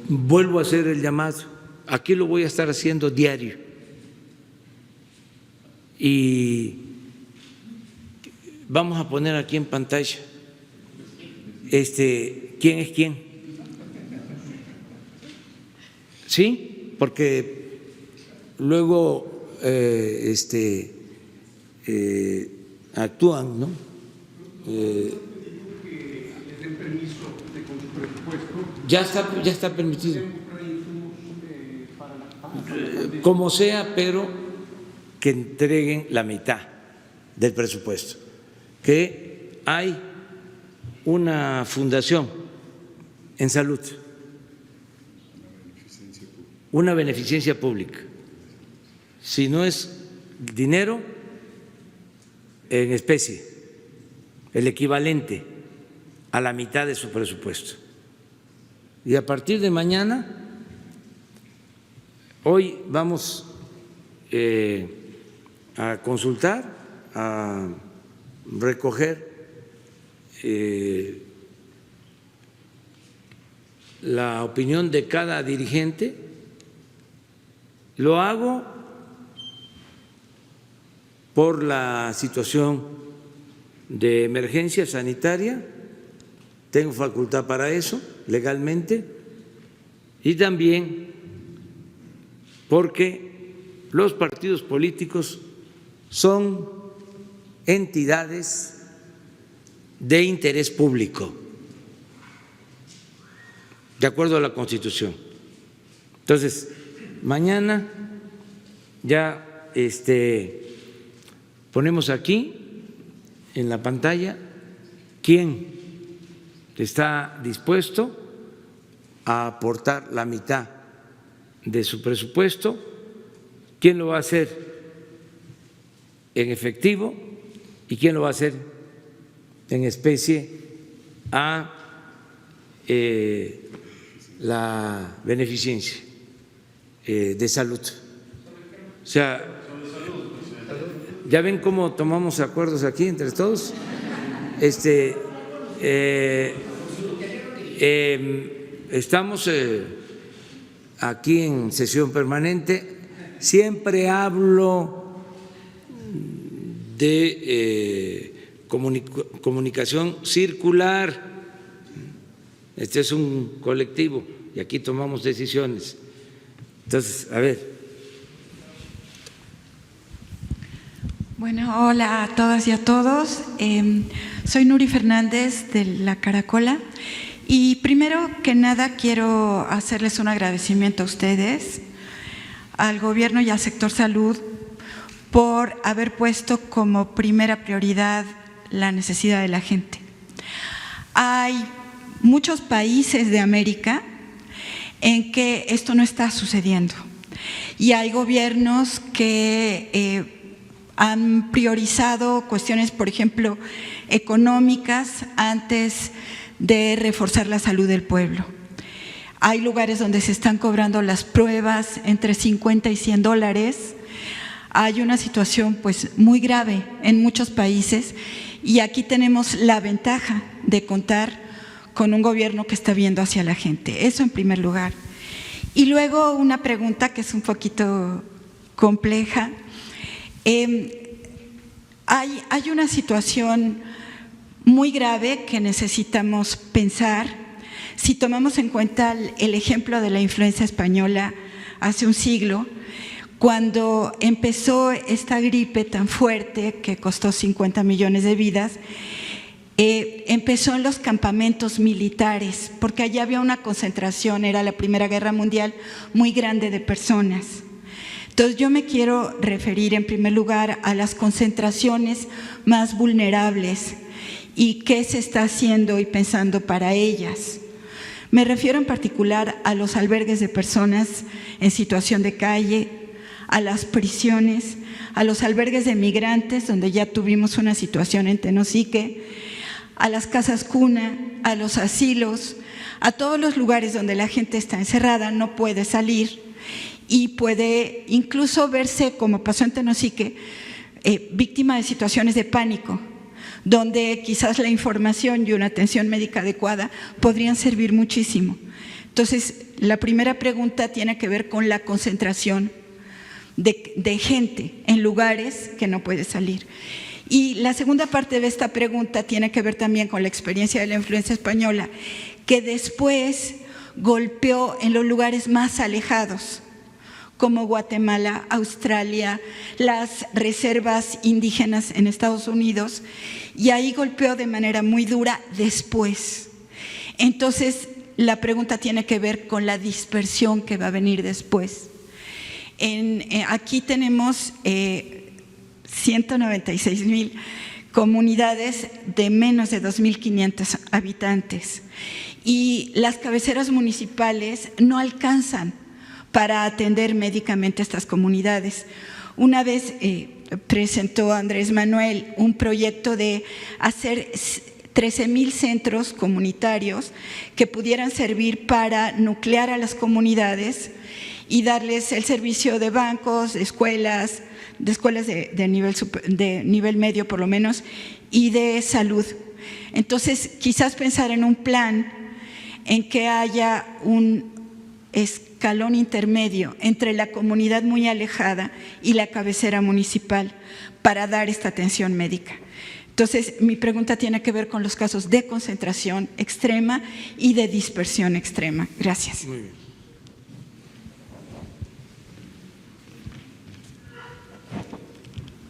Vuelvo a hacer el llamado, aquí lo voy a estar haciendo diario, y vamos a poner aquí en pantalla quién es quién. Sí, porque luego actúan, ¿no? Ya está permitido. Como sea, pero que entreguen la mitad del presupuesto. Que hay una fundación en salud, una beneficencia pública. Si no es dinero, en especie, el equivalente a la mitad de su presupuesto. Y a partir de mañana, hoy vamos a consultar, a recoger la opinión de cada dirigente. Lo hago por la situación de emergencia sanitaria, tengo facultad para eso legalmente, y también porque los partidos políticos son entidades de interés público, de acuerdo a la Constitución. Entonces, mañana ya ponemos aquí en la pantalla quién está dispuesto a aportar la mitad de su presupuesto, quién lo va a hacer en efectivo y quién lo va a hacer en especie a la beneficencia de salud. O sea, ¿ya ven cómo tomamos acuerdos aquí entre todos? Estamos aquí en sesión permanente, siempre hablo de comunicación circular. Este es un colectivo y aquí tomamos decisiones. Entonces, a ver. Bueno, hola a todas y a todos. Soy Nuri Fernández de La Caracola y primero que nada quiero hacerles un agradecimiento a ustedes, al gobierno y al sector salud por haber puesto como primera prioridad la necesidad de la gente. Hay muchos países de América en que esto no está sucediendo y hay gobiernos que han priorizado cuestiones, por ejemplo, económicas antes de reforzar la salud del pueblo. Hay lugares donde se están cobrando las pruebas entre $50 y $100. Hay una situación pues muy grave en muchos países y aquí tenemos la ventaja de contar con un gobierno que está viendo hacia la gente. Eso en primer lugar. Y luego una pregunta que es un poquito compleja. Hay una situación muy grave que necesitamos pensar. Si tomamos en cuenta el ejemplo de la influenza española hace un siglo, cuando empezó esta gripe tan fuerte que costó 50 millones de vidas, empezó en los campamentos militares, porque allá había una concentración, era la Primera Guerra Mundial, muy grande de personas. Entonces yo me quiero referir en primer lugar a las concentraciones más vulnerables y qué se está haciendo y pensando para ellas. Me refiero en particular a los albergues de personas en situación de calle, a las prisiones, a los albergues de migrantes, donde ya tuvimos una situación en Tenosique, a las casas cuna, a los asilos, a todos los lugares donde la gente está encerrada, no puede salir y puede incluso verse, como pasó en Tenosique, víctima de situaciones de pánico, donde quizás la información y una atención médica adecuada podrían servir muchísimo. Entonces, la primera pregunta tiene que ver con la concentración de gente en lugares que no puede salir. Y la segunda parte de esta pregunta tiene que ver también con la experiencia de la influenza española, que después golpeó en los lugares más alejados, como Guatemala, Australia, las reservas indígenas en Estados Unidos, y ahí golpeó de manera muy dura después. Entonces, la pregunta tiene que ver con la dispersión que va a venir después. Aquí tenemos 196,000 comunidades de menos de 2.500 habitantes, y las cabeceras municipales no alcanzan para atender médicamente a estas comunidades. Una vez presentó Andrés Manuel un proyecto de hacer 13,000 centros comunitarios que pudieran servir para nuclear a las comunidades y darles el servicio de bancos, de escuelas de nivel medio por lo menos, y de salud. Entonces, quizás pensar en un plan en que haya un escalón intermedio entre la comunidad muy alejada y la cabecera municipal para dar esta atención médica. Entonces, mi pregunta tiene que ver con los casos de concentración extrema y de dispersión extrema. Gracias. Muy bien.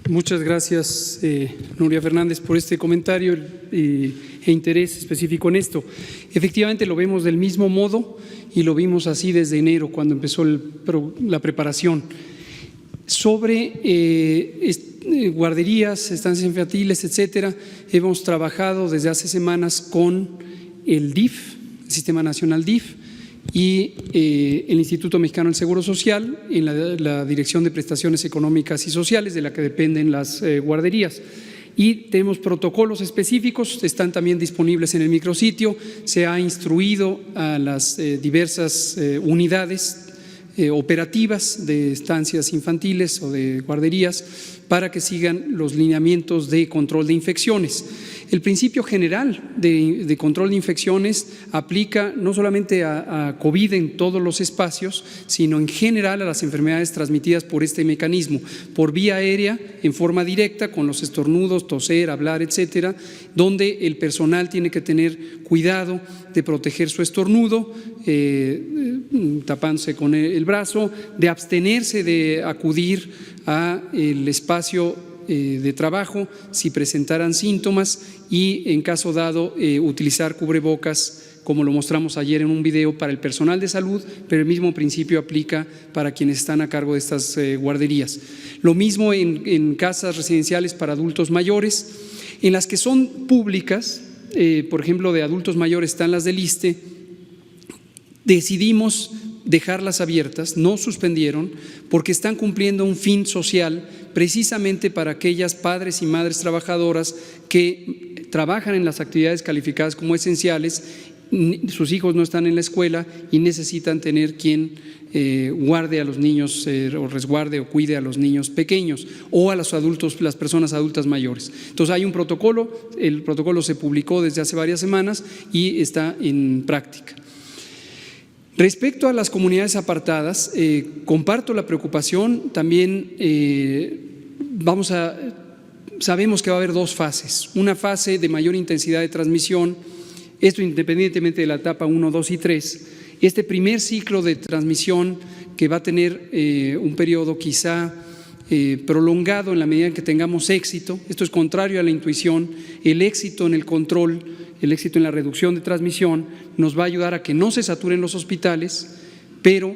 Muchas gracias, Nuria Fernández, por este comentario e interés específico en esto. Efectivamente, lo vemos del mismo modo y lo vimos así desde enero, cuando empezó la preparación. Sobre guarderías, estancias infantiles, etcétera, hemos trabajado desde hace semanas con el DIF, el Sistema Nacional DIF, y el Instituto Mexicano del Seguro Social, en la Dirección de Prestaciones Económicas y Sociales, de la que dependen las guarderías. Y tenemos protocolos específicos, están también disponibles en el micrositio. Se ha instruido a las diversas unidades operativas de estancias infantiles o de guarderías para que sigan los lineamientos de control de infecciones. El principio general de control de infecciones aplica no solamente a COVID en todos los espacios, sino en general a las enfermedades transmitidas por este mecanismo, por vía aérea, en forma directa, con los estornudos, toser, hablar, etcétera, donde el personal tiene que tener cuidado de proteger su estornudo, tapándose con el brazo, de abstenerse de acudir al espacio de trabajo si presentaran síntomas, y en caso dado utilizar cubrebocas, como lo mostramos ayer en un video, para el personal de salud, pero el mismo principio aplica para quienes están a cargo de estas guarderías. Lo mismo en casas residenciales para adultos mayores. En las que son públicas, por ejemplo, de adultos mayores están las del ISSSTE, decidimos dejarlas abiertas, no suspendieron, porque están cumpliendo un fin social precisamente para aquellas padres y madres trabajadoras que trabajan en las actividades calificadas como esenciales, sus hijos no están en la escuela y necesitan tener quien guarde a los niños o resguarde o cuide a los niños pequeños o a los adultos, las personas adultas mayores. Entonces hay un protocolo, el protocolo se publicó desde hace varias semanas y está en práctica. Respecto a las comunidades apartadas, comparto la preocupación. También sabemos que va a haber dos fases. Una fase de mayor intensidad de transmisión, esto independientemente de la etapa 1, 2 y 3. Este primer ciclo de transmisión, que va a tener un periodo quizá prolongado en la medida en que tengamos éxito. Esto es contrario a la intuición. El éxito en el control, el éxito en la reducción de transmisión nos va a ayudar a que no se saturen los hospitales, pero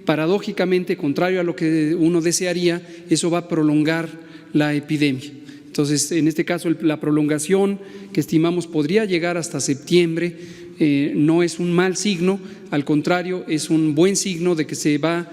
paradójicamente, contrario a lo que uno desearía, eso va a prolongar la epidemia. Entonces, en este caso, la prolongación que estimamos podría llegar hasta septiembre. No es un mal signo, al contrario, es un buen signo de que se va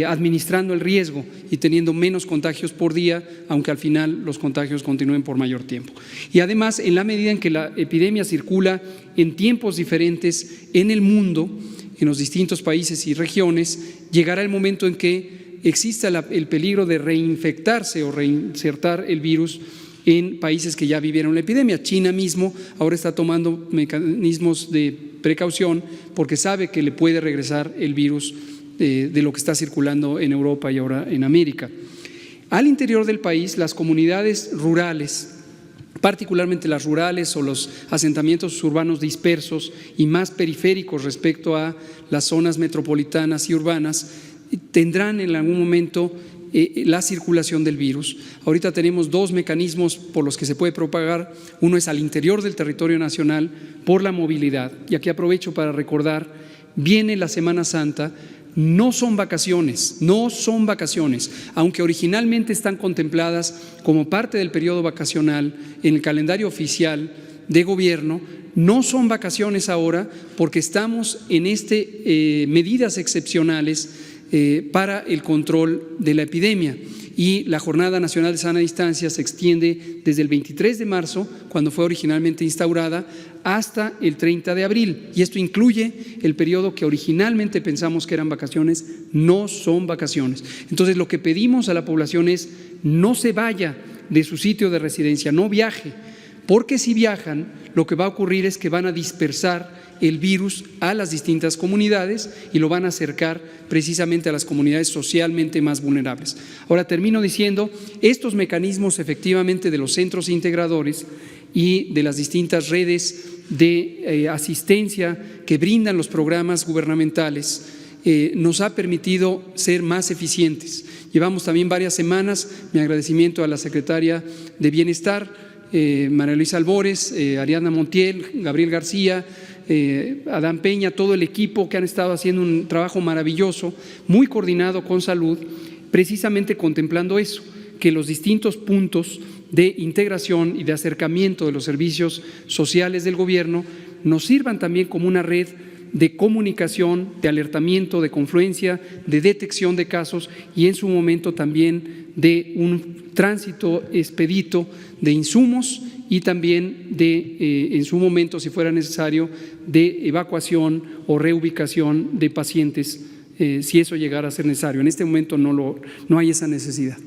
administrando el riesgo y teniendo menos contagios por día, aunque al final los contagios continúen por mayor tiempo. Y además, en la medida en que la epidemia circula en tiempos diferentes en el mundo, en los distintos países y regiones, llegará el momento en que exista el peligro de reinfectarse o reinsertar el virus en países que ya vivieron la epidemia. China mismo ahora está tomando mecanismos de precaución porque sabe que le puede regresar el virus de lo que está circulando en Europa y ahora en América. Al interior del país, las comunidades rurales particularmente las rurales o los asentamientos urbanos dispersos y más periféricos respecto a las zonas metropolitanas y urbanas, tendrán en algún momento la circulación del virus. Ahorita tenemos dos mecanismos por los que se puede propagar. Uno es al interior del territorio nacional por la movilidad. Y aquí aprovecho para recordar, viene la Semana Santa. No son vacaciones, aunque originalmente están contempladas como parte del periodo vacacional en el calendario oficial de gobierno. No son vacaciones ahora porque estamos en medidas excepcionales para el control de la epidemia, y la Jornada Nacional de Sana Distancia se extiende desde el 23 de marzo, cuando fue originalmente instaurada, hasta el 30 de abril, y esto incluye el periodo que originalmente pensamos que eran vacaciones. No son vacaciones. Entonces, lo que pedimos a la población es no se vaya de su sitio de residencia, no viaje, porque si viajan, lo que va a ocurrir es que van a dispersar el virus a las distintas comunidades y lo van a acercar precisamente a las comunidades socialmente más vulnerables. Ahora termino diciendo, estos mecanismos efectivamente de los centros integradores y de las distintas redes de asistencia que brindan los programas gubernamentales nos ha permitido ser más eficientes. Llevamos también varias semanas, mi agradecimiento a la secretaria de Bienestar, María Luisa Albores, Ariadna Montiel, Gabriel García, Adán Peña, todo el equipo que han estado haciendo un trabajo maravilloso, muy coordinado con salud, precisamente contemplando eso, que los distintos puntos de integración y de acercamiento de los servicios sociales del gobierno nos sirvan también como una red de comunicación, de alertamiento, de confluencia, de detección de casos y en su momento también de un tránsito expedito de insumos y también de, en su momento, si fuera necesario, de evacuación o reubicación de pacientes, si eso llegara a ser necesario. En este momento no hay esa necesidad.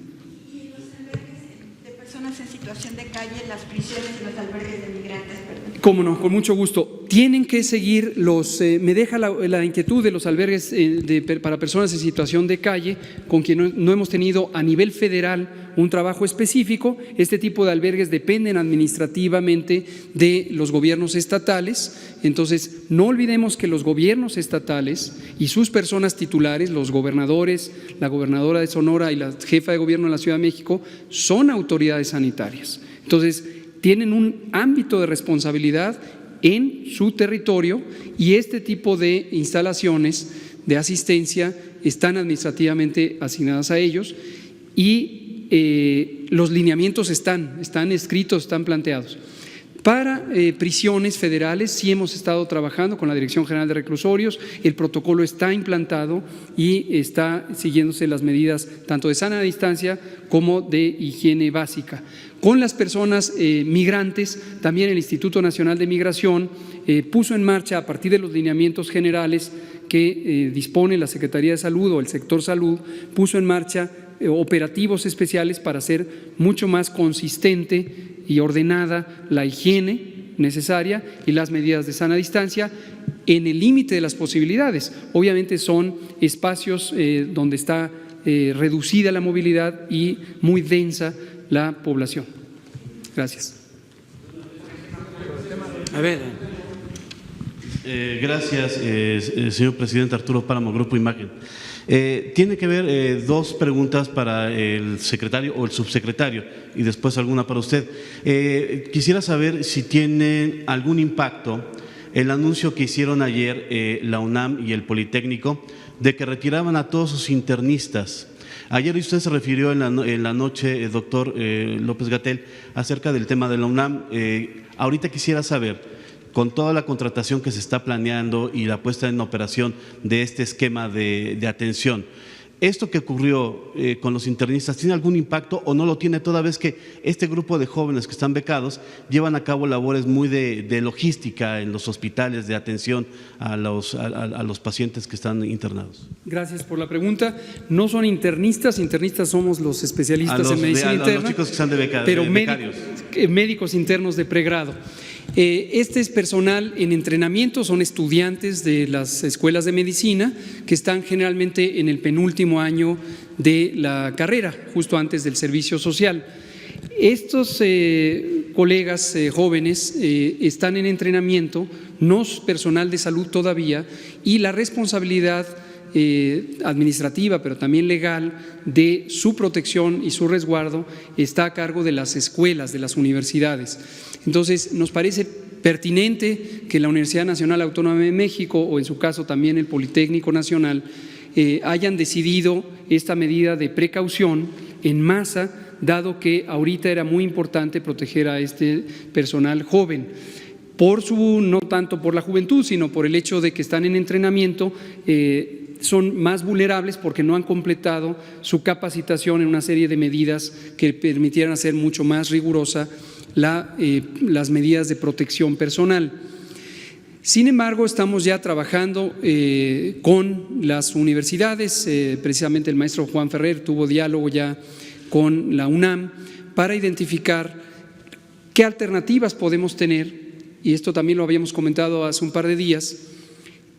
¿Y los albergues de personas en situación de calle, las prisiones y los albergues de migrantes? Cómo no, con mucho gusto. Tienen que seguir me deja la inquietud de los albergues para personas en situación de calle, con quien no hemos tenido a nivel federal un trabajo específico. Este tipo de albergues dependen administrativamente de los gobiernos estatales. Entonces, no olvidemos que los gobiernos estatales y sus personas titulares, los gobernadores, la gobernadora de Sonora y la jefa de gobierno de la Ciudad de México, son autoridades sanitarias. Entonces, tienen un ámbito de responsabilidad en su territorio y este tipo de instalaciones de asistencia están administrativamente asignadas a ellos y los lineamientos están escritos, están planteados. Para prisiones federales sí hemos estado trabajando con la Dirección General de Reclusorios, el protocolo está implantado y está siguiéndose las medidas tanto de sana distancia como de higiene básica. Con las personas migrantes, también el Instituto Nacional de Migración puso en marcha, a partir de los lineamientos generales que dispone la Secretaría de Salud o el sector salud, puso en marcha operativos especiales para hacer mucho más consistente y ordenada la higiene necesaria y las medidas de sana distancia en el límite de las posibilidades. Obviamente son espacios donde está reducida la movilidad y muy densa la población. Gracias. A ver. Gracias, señor presidente. Arturo Páramo, Grupo Imagen. Tiene que ver dos preguntas para el secretario o el subsecretario y después alguna para usted. Quisiera saber si tiene algún impacto el anuncio que hicieron ayer la UNAM y el Politécnico de que retiraban a todos sus internistas. Ayer usted se refirió en la noche, doctor López-Gatell, acerca del tema de la UNAM. Ahorita quisiera saber, con toda la contratación que se está planeando y la puesta en operación de este esquema de atención, ¿esto que ocurrió con los internistas tiene algún impacto o no lo tiene, toda vez que este grupo de jóvenes que están becados llevan a cabo labores muy de logística en los hospitales de atención a los pacientes que están internados? Gracias por la pregunta. No son internistas somos los especialistas en medicina interna, a los chicos que están de becarios. Pero médicos internos de pregrado. Este es personal en entrenamiento, son estudiantes de las escuelas de medicina que están generalmente en el penúltimo año de la carrera, justo antes del servicio social. Estos colegas jóvenes están en entrenamiento, no es personal de salud todavía, y la responsabilidad administrativa, pero también legal, de su protección y su resguardo está a cargo de las escuelas, de las universidades. Entonces, nos parece pertinente que la Universidad Nacional Autónoma de México, o en su caso también el Politécnico Nacional, hayan decidido esta medida de precaución en masa, dado que ahorita era muy importante proteger a este personal joven. No tanto por la juventud, sino por el hecho de que están en entrenamiento, son más vulnerables porque no han completado su capacitación en una serie de medidas que permitieran hacer mucho más rigurosa las medidas de protección personal. Sin embargo, estamos ya trabajando con las universidades, precisamente el maestro Juan Ferrer tuvo diálogo ya con la UNAM para identificar qué alternativas podemos tener, y esto también lo habíamos comentado hace un par de días.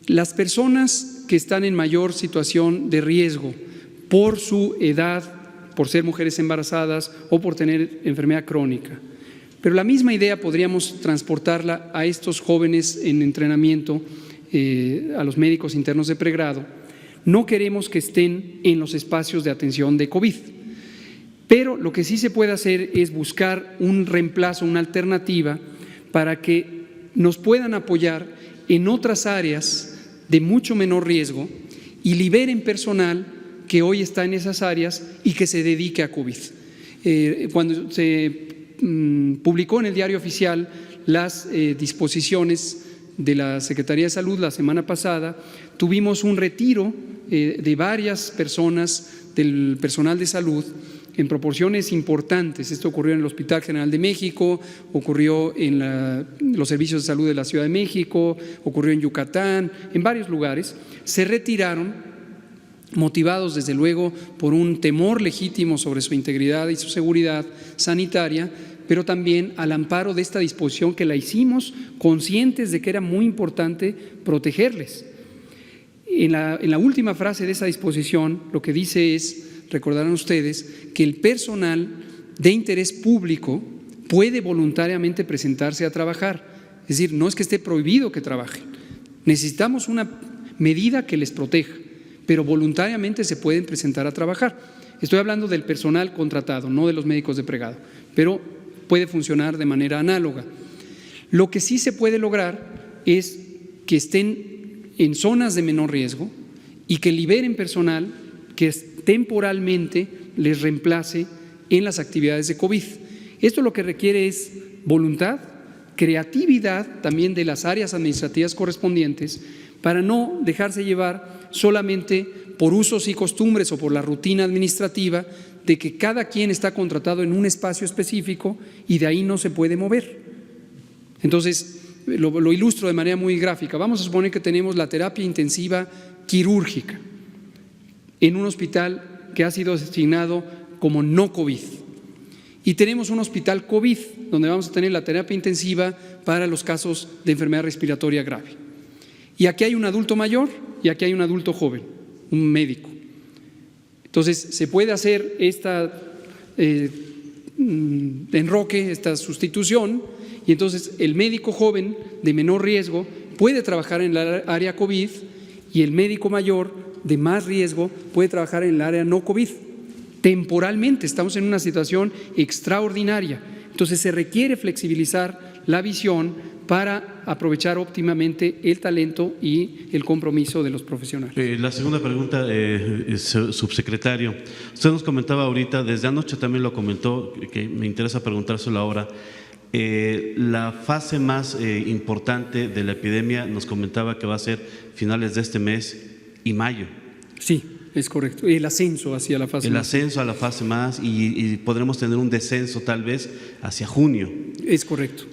Las personas que están en mayor situación de riesgo por su edad, por ser mujeres embarazadas o por tener enfermedad crónica. Pero la misma idea podríamos transportarla a estos jóvenes en entrenamiento, a los médicos internos de pregrado. No queremos que estén en los espacios de atención de COVID, pero lo que sí se puede hacer es buscar un reemplazo, una alternativa para que nos puedan apoyar en otras áreas de mucho menor riesgo y liberen personal que hoy está en esas áreas y que se dedique a COVID. Cuando se publicó en el Diario Oficial las disposiciones de la Secretaría de Salud la semana pasada, tuvimos un retiro de varias personas del personal de salud en proporciones importantes. Esto ocurrió en el Hospital General de México, ocurrió en los servicios de salud de la Ciudad de México, ocurrió en Yucatán, en varios lugares. Se retiraron, motivados desde luego por un temor legítimo sobre su integridad y su seguridad sanitaria, pero también al amparo de esta disposición que la hicimos conscientes de que era muy importante protegerles. En la última frase de esa disposición lo que dice es, recordarán ustedes, que el personal de interés público puede voluntariamente presentarse a trabajar. Es decir, no es que esté prohibido que trabajen. Necesitamos una medida que les proteja, pero voluntariamente se pueden presentar a trabajar. Estoy hablando del personal contratado, no de los médicos de pregrado, pero puede funcionar de manera análoga. Lo que sí se puede lograr es que estén en zonas de menor riesgo y que liberen personal que temporalmente les reemplace en las actividades de COVID. Esto lo que requiere es voluntad, creatividad también de las áreas administrativas correspondientes para no dejarse llevar solamente por usos y costumbres o por la rutina administrativa de que cada quien está contratado en un espacio específico y de ahí no se puede mover. Entonces, lo ilustro de manera muy gráfica. Vamos a suponer que tenemos la terapia intensiva quirúrgica en un hospital que ha sido designado como no COVID. Y tenemos un hospital COVID donde vamos a tener la terapia intensiva para los casos de enfermedad respiratoria grave. Y aquí hay un adulto mayor y aquí hay un adulto joven, un médico. Entonces, se puede hacer esta enroque, esta sustitución, y entonces el médico joven de menor riesgo puede trabajar en la área COVID y el médico mayor de más riesgo puede trabajar en el área no COVID. Temporalmente estamos en una situación extraordinaria, entonces se requiere flexibilizar la visión para aprovechar óptimamente el talento y el compromiso de los profesionales. La segunda pregunta, subsecretario. Usted nos comentaba ahorita, desde anoche también lo comentó, que me interesa preguntárselo ahora. La fase más importante de la epidemia nos comentaba que va a ser finales de este mes y mayo. Sí, es correcto. El ascenso hacia la fase más. El ascenso a la fase más y podremos tener un descenso tal vez hacia junio. Es correcto.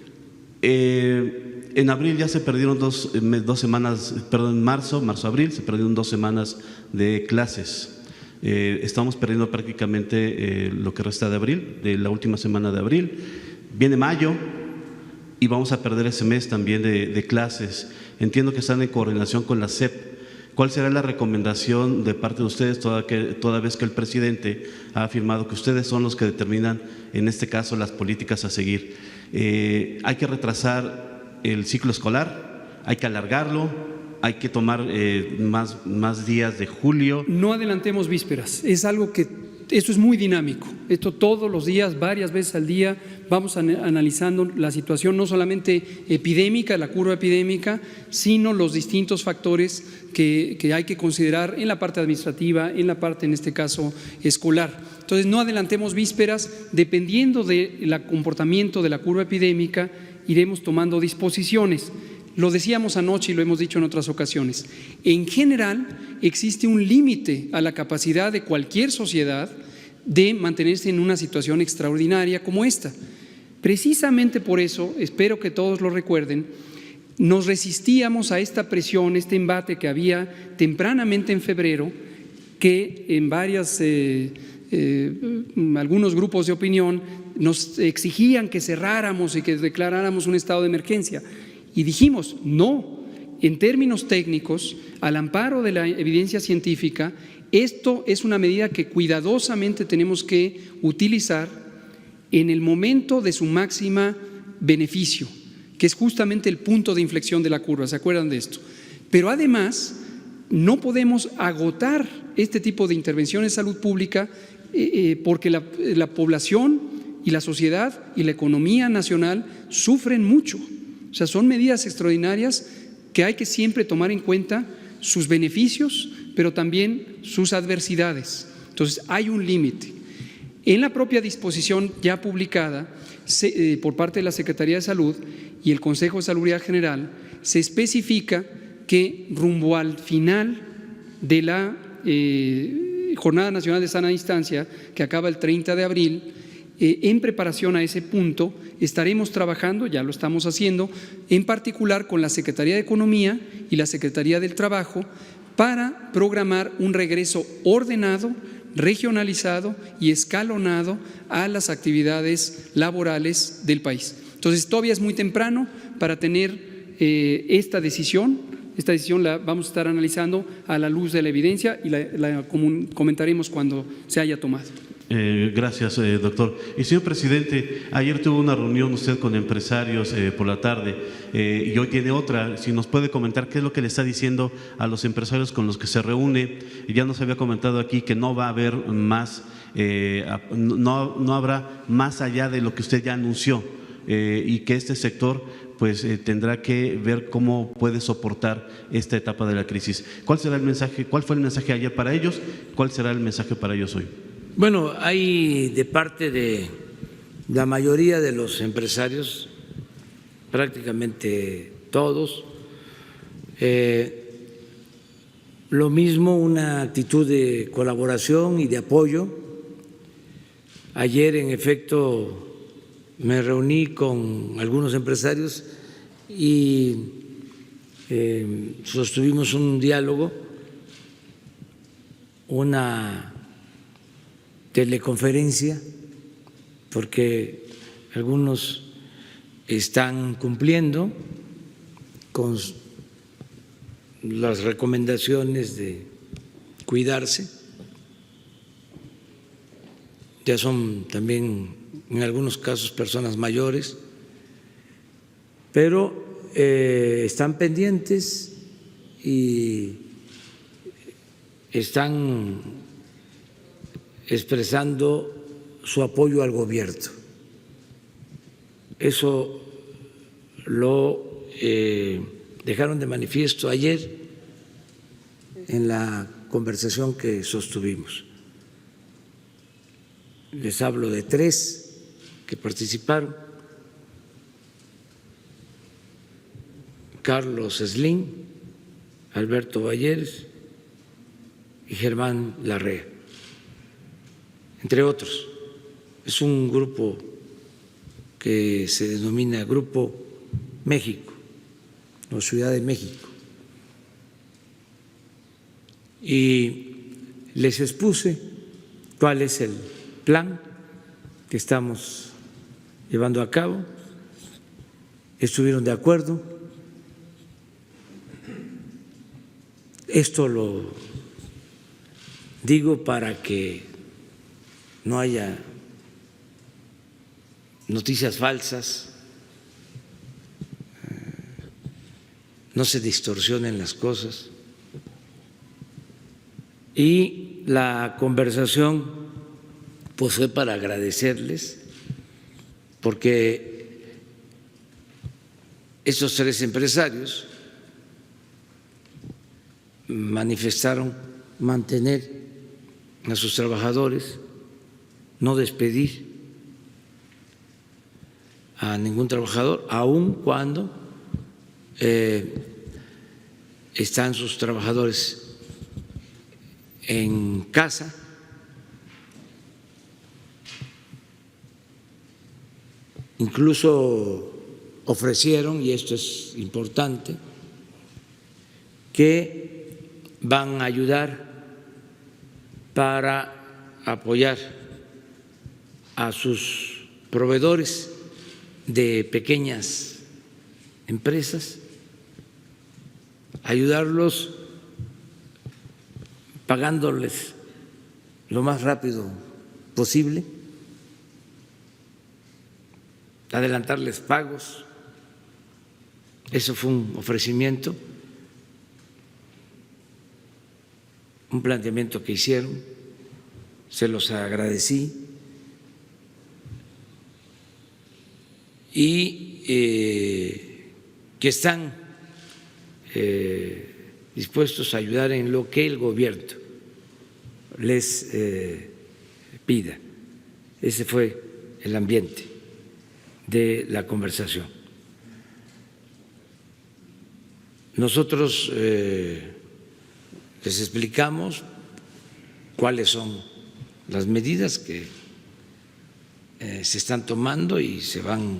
En abril ya se perdieron dos semanas, perdón, marzo-abril, se perdieron 2 semanas de clases. Estamos perdiendo prácticamente lo que resta de abril, de la última semana de abril. Viene mayo y vamos a perder ese mes también de clases. Entiendo que están en coordinación con la SEP. ¿Cuál será la recomendación de parte de ustedes, toda vez que el presidente ha afirmado que ustedes son los que determinan, en este caso, las políticas a seguir? ¿Hay que retrasar el ciclo escolar? ¿Hay que alargarlo? ¿Hay que tomar más días de julio? No adelantemos vísperas, es algo que, esto es muy dinámico, esto todos los días, varias veces al día, vamos analizando la situación no solamente epidémica, la curva epidémica, sino los distintos factores que hay que considerar en la parte administrativa, en la parte, en este caso, escolar. Entonces, no adelantemos vísperas, dependiendo del comportamiento de la curva epidémica, iremos tomando disposiciones. Lo decíamos anoche y lo hemos dicho en otras ocasiones. En general, existe un límite a la capacidad de cualquier sociedad de mantenerse en una situación extraordinaria como esta. Precisamente por eso, espero que todos lo recuerden, nos resistíamos a esta presión, este embate que había tempranamente en febrero, que en algunos grupos de opinión nos exigían que cerráramos y que declaráramos un estado de emergencia. Y dijimos, no, en términos técnicos, al amparo de la evidencia científica, esto es una medida que cuidadosamente tenemos que utilizar en el momento de su máxima beneficio, que es justamente el punto de inflexión de la curva, ¿se acuerdan de esto? Pero además, no podemos agotar este tipo de intervenciones de salud pública porque la población y la sociedad y la economía nacional sufren mucho. O sea, son medidas extraordinarias que hay que siempre tomar en cuenta sus beneficios, pero también sus adversidades. Entonces, hay un límite. En la propia disposición ya publicada por parte de la Secretaría de Salud y el Consejo de Salubridad General, se especifica que rumbo al final de la Jornada Nacional de Sana Distancia, que acaba el 30 de abril, en preparación a ese punto, estaremos trabajando, ya lo estamos haciendo, en particular con la Secretaría de Economía y la Secretaría del Trabajo, para programar un regreso ordenado, regionalizado y escalonado a las actividades laborales del país. Entonces, todavía es muy temprano para tener esta decisión. Esta decisión la vamos a estar analizando a la luz de la evidencia y la comentaremos cuando se haya tomado. Gracias, doctor. Y señor presidente, ayer tuvo una reunión usted con empresarios por la tarde y hoy tiene otra. Si nos puede comentar qué es lo que le está diciendo a los empresarios con los que se reúne. Ya nos había comentado aquí que no va a haber más, no habrá más allá de lo que usted ya anunció y que este sector pues tendrá que ver cómo puede soportar esta etapa de la crisis. ¿Cuál será el mensaje? ¿Cuál fue el mensaje ayer para ellos? ¿Cuál será el mensaje para ellos hoy? Bueno, hay de parte de la mayoría de los empresarios, prácticamente todos, lo mismo, una actitud de colaboración y de apoyo. Ayer, en efecto, me reuní con algunos empresarios y sostuvimos un diálogo, una teleconferencia, porque algunos están cumpliendo con las recomendaciones de cuidarse, ya son también en algunos casos personas mayores, pero están pendientes y están expresando su apoyo al gobierno. Eso lo dejaron de manifiesto ayer en la conversación que sostuvimos. Les hablo de 3 que participaron: Carlos Slim, Alberto Valleres y Germán Larrea, entre otros. Es un grupo que se denomina Grupo México o Ciudad de México. Y les expuse cuál es el plan que estamos llevando a cabo. Estuvieron de acuerdo. Esto lo digo para que no haya noticias falsas no se distorsionen las cosas. Y la conversación pues fue para agradecerles, porque esos 3 empresarios manifestaron mantener a sus trabajadores, no despedir a ningún trabajador, aun cuando están sus trabajadores en casa. Incluso ofrecieron, y esto es importante, que van a ayudar para apoyar a sus proveedores de pequeñas empresas, ayudarlos pagándoles lo más rápido posible, adelantarles pagos. Eso fue un ofrecimiento, un planteamiento que hicieron, se los agradecí y que están dispuestos a ayudar en lo que el gobierno les pida. Ese fue el ambiente de la conversación. Nosotros les explicamos cuáles son las medidas que se están tomando y se van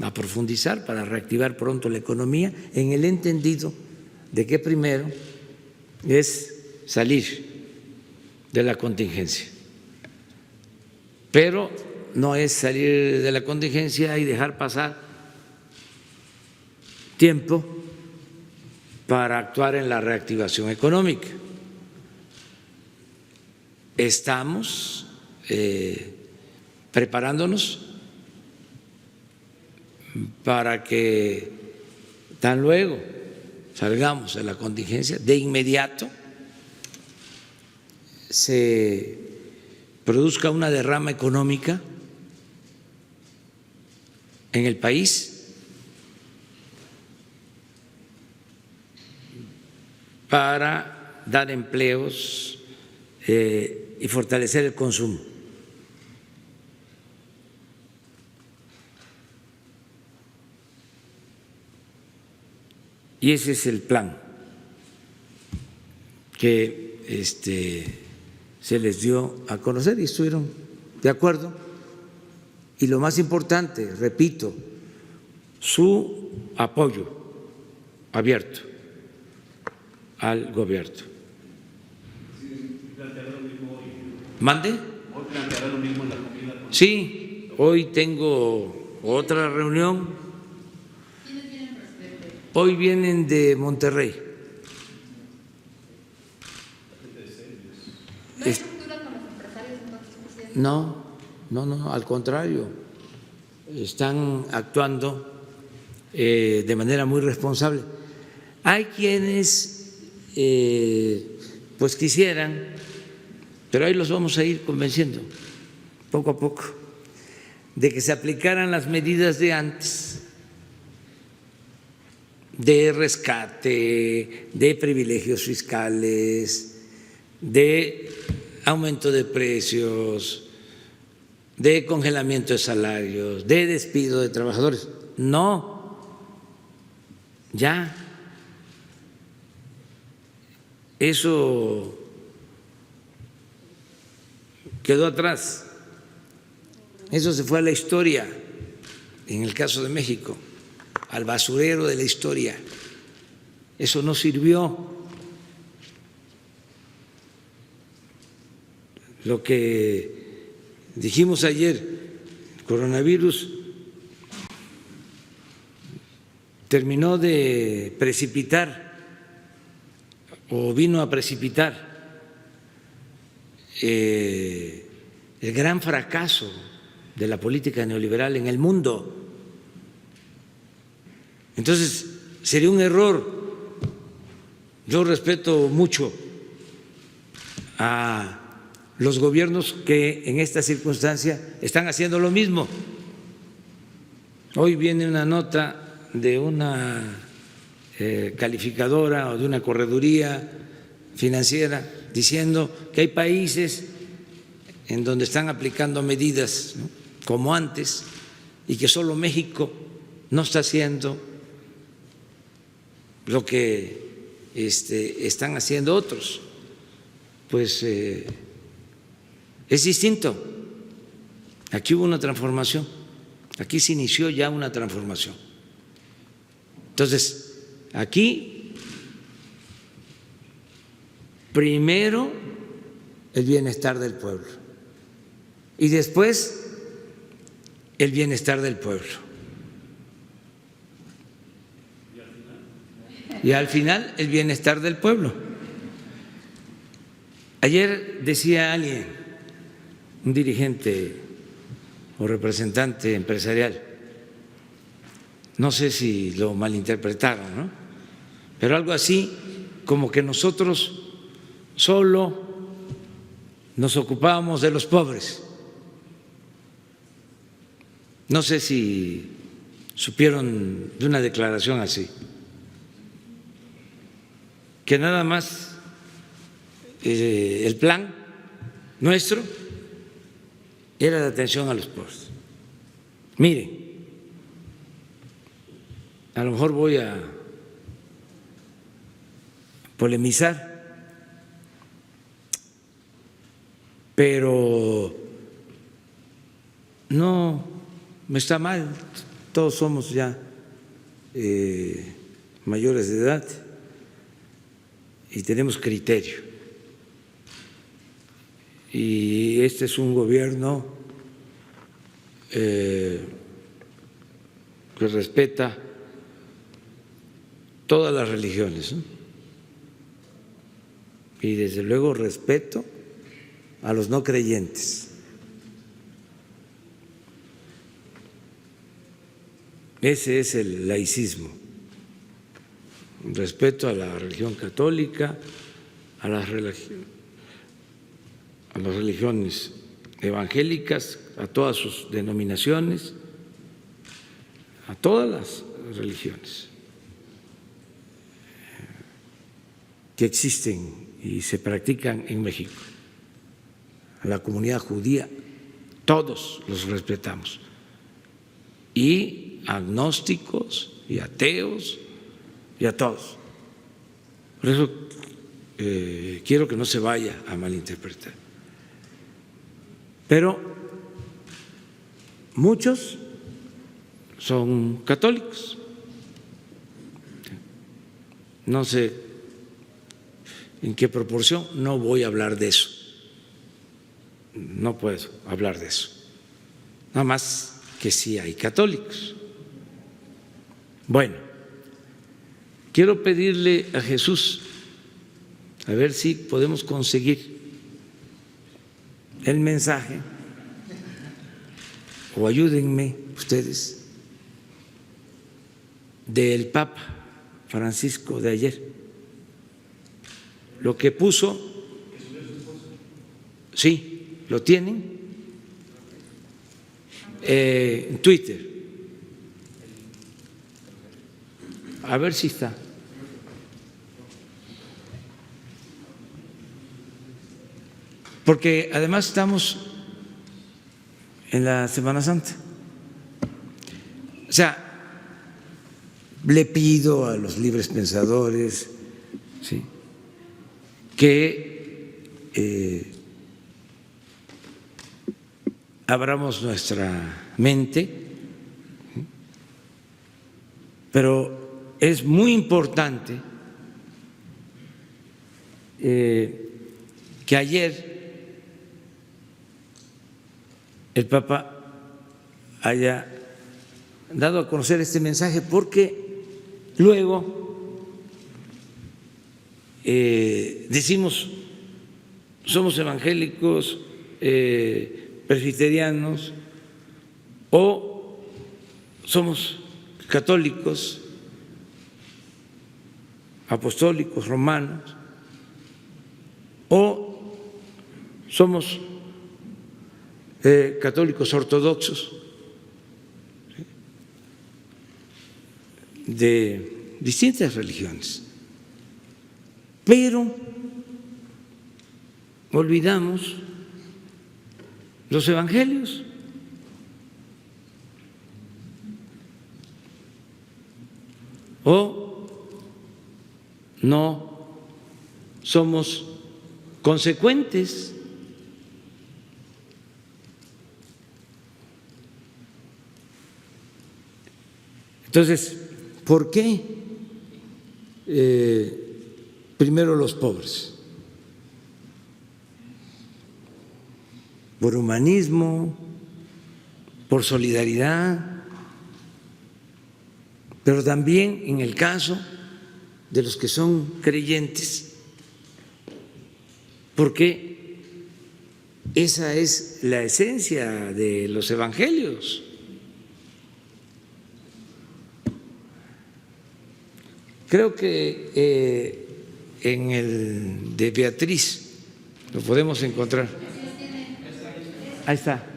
a profundizar para reactivar pronto la economía, en el entendido de que primero es salir de la contingencia, pero no es salir de la contingencia y dejar pasar tiempo para actuar en la reactivación económica. Estamos preparándonos para que tan luego salgamos de la contingencia, de inmediato se produzca una derrama económica en el país para dar empleos y fortalecer el consumo. Y ese es el plan que se les dio a conocer y estuvieron de acuerdo. Y lo más importante, repito, su apoyo abierto al gobierno. ¿Mande? Sí, hoy tengo otra reunión. Hoy vienen de Monterrey. ¿No hay ruptura con los empresarios entonces, presidente? No, al contrario, están actuando de manera muy responsable. Hay quienes pues quisieran, pero ahí los vamos a ir convenciendo poco a poco, de que se aplicaran las medidas de antes, de rescate, de privilegios fiscales, de aumento de precios, de congelamiento de salarios, de despido de trabajadores. No, ya eso quedó atrás, eso se fue a la historia, en el caso de México, al basurero de la historia. Eso no sirvió. Lo que dijimos ayer, el coronavirus terminó de precipitar o vino a precipitar el gran fracaso de la política neoliberal en el mundo. Entonces, sería un error yo respeto mucho a los gobiernos que en esta circunstancia están haciendo lo mismo. Hoy viene una nota de una calificadora o de una correduría financiera diciendo que hay países en donde están aplicando medidas, ¿no?, como antes, y que solo México no está haciendo lo que están haciendo otros. Pues es distinto. Aquí hubo una transformación, aquí se inició ya una transformación. Entonces, aquí primero el bienestar del pueblo y después el bienestar del pueblo. Y al final el bienestar del pueblo. Ayer decía alguien, un dirigente o representante empresarial, no sé si lo malinterpretaron, ¿no?, pero algo así como que nosotros solo nos ocupábamos de los pobres. No sé si supieron de una declaración así, que nada más el plan nuestro era de atención a los pobres. Miren, a lo mejor voy a polemizar, pero no me está mal, todos somos ya mayores de edad y tenemos criterio. Y este es un gobierno que respeta todas las religiones, ¿no?, y desde luego respeto a los no creyentes. Ese es el laicismo, respeto a la religión católica, a las religiones evangélicas, a todas sus denominaciones, a todas las religiones que existen y se practican en México. A la comunidad judía, todos los respetamos, y agnósticos y ateos y a todos. Por eso quiero que no se vaya a malinterpretar. Pero muchos son católicos. No sé en qué proporción, no voy a hablar de eso. No puedo hablar de eso. Nada más que sí hay católicos. Bueno, quiero pedirle a Jesús a ver si podemos conseguir el mensaje, o ayúdenme ustedes, del Papa Francisco de ayer. Lo que puso, sí, lo tienen en Twitter. A ver si está. Porque además estamos en la Semana Santa. O sea, le pido a los libres pensadores, ¿sí?, que abramos nuestra mente, pero es muy importante que ayer el Papa haya dado a conocer este mensaje, porque luego decimos somos evangélicos, presbiterianos, o somos católicos. apostólicos romanos, o somos católicos ortodoxos de distintas religiones, pero olvidamos los evangelios. O no somos consecuentes. Entonces, ¿por qué primero los pobres? Por humanismo, por solidaridad, pero también en el caso de los que son creyentes, porque esa es la esencia de los evangelios. Creo que en el de Beatriz lo podemos encontrar. Ahí está.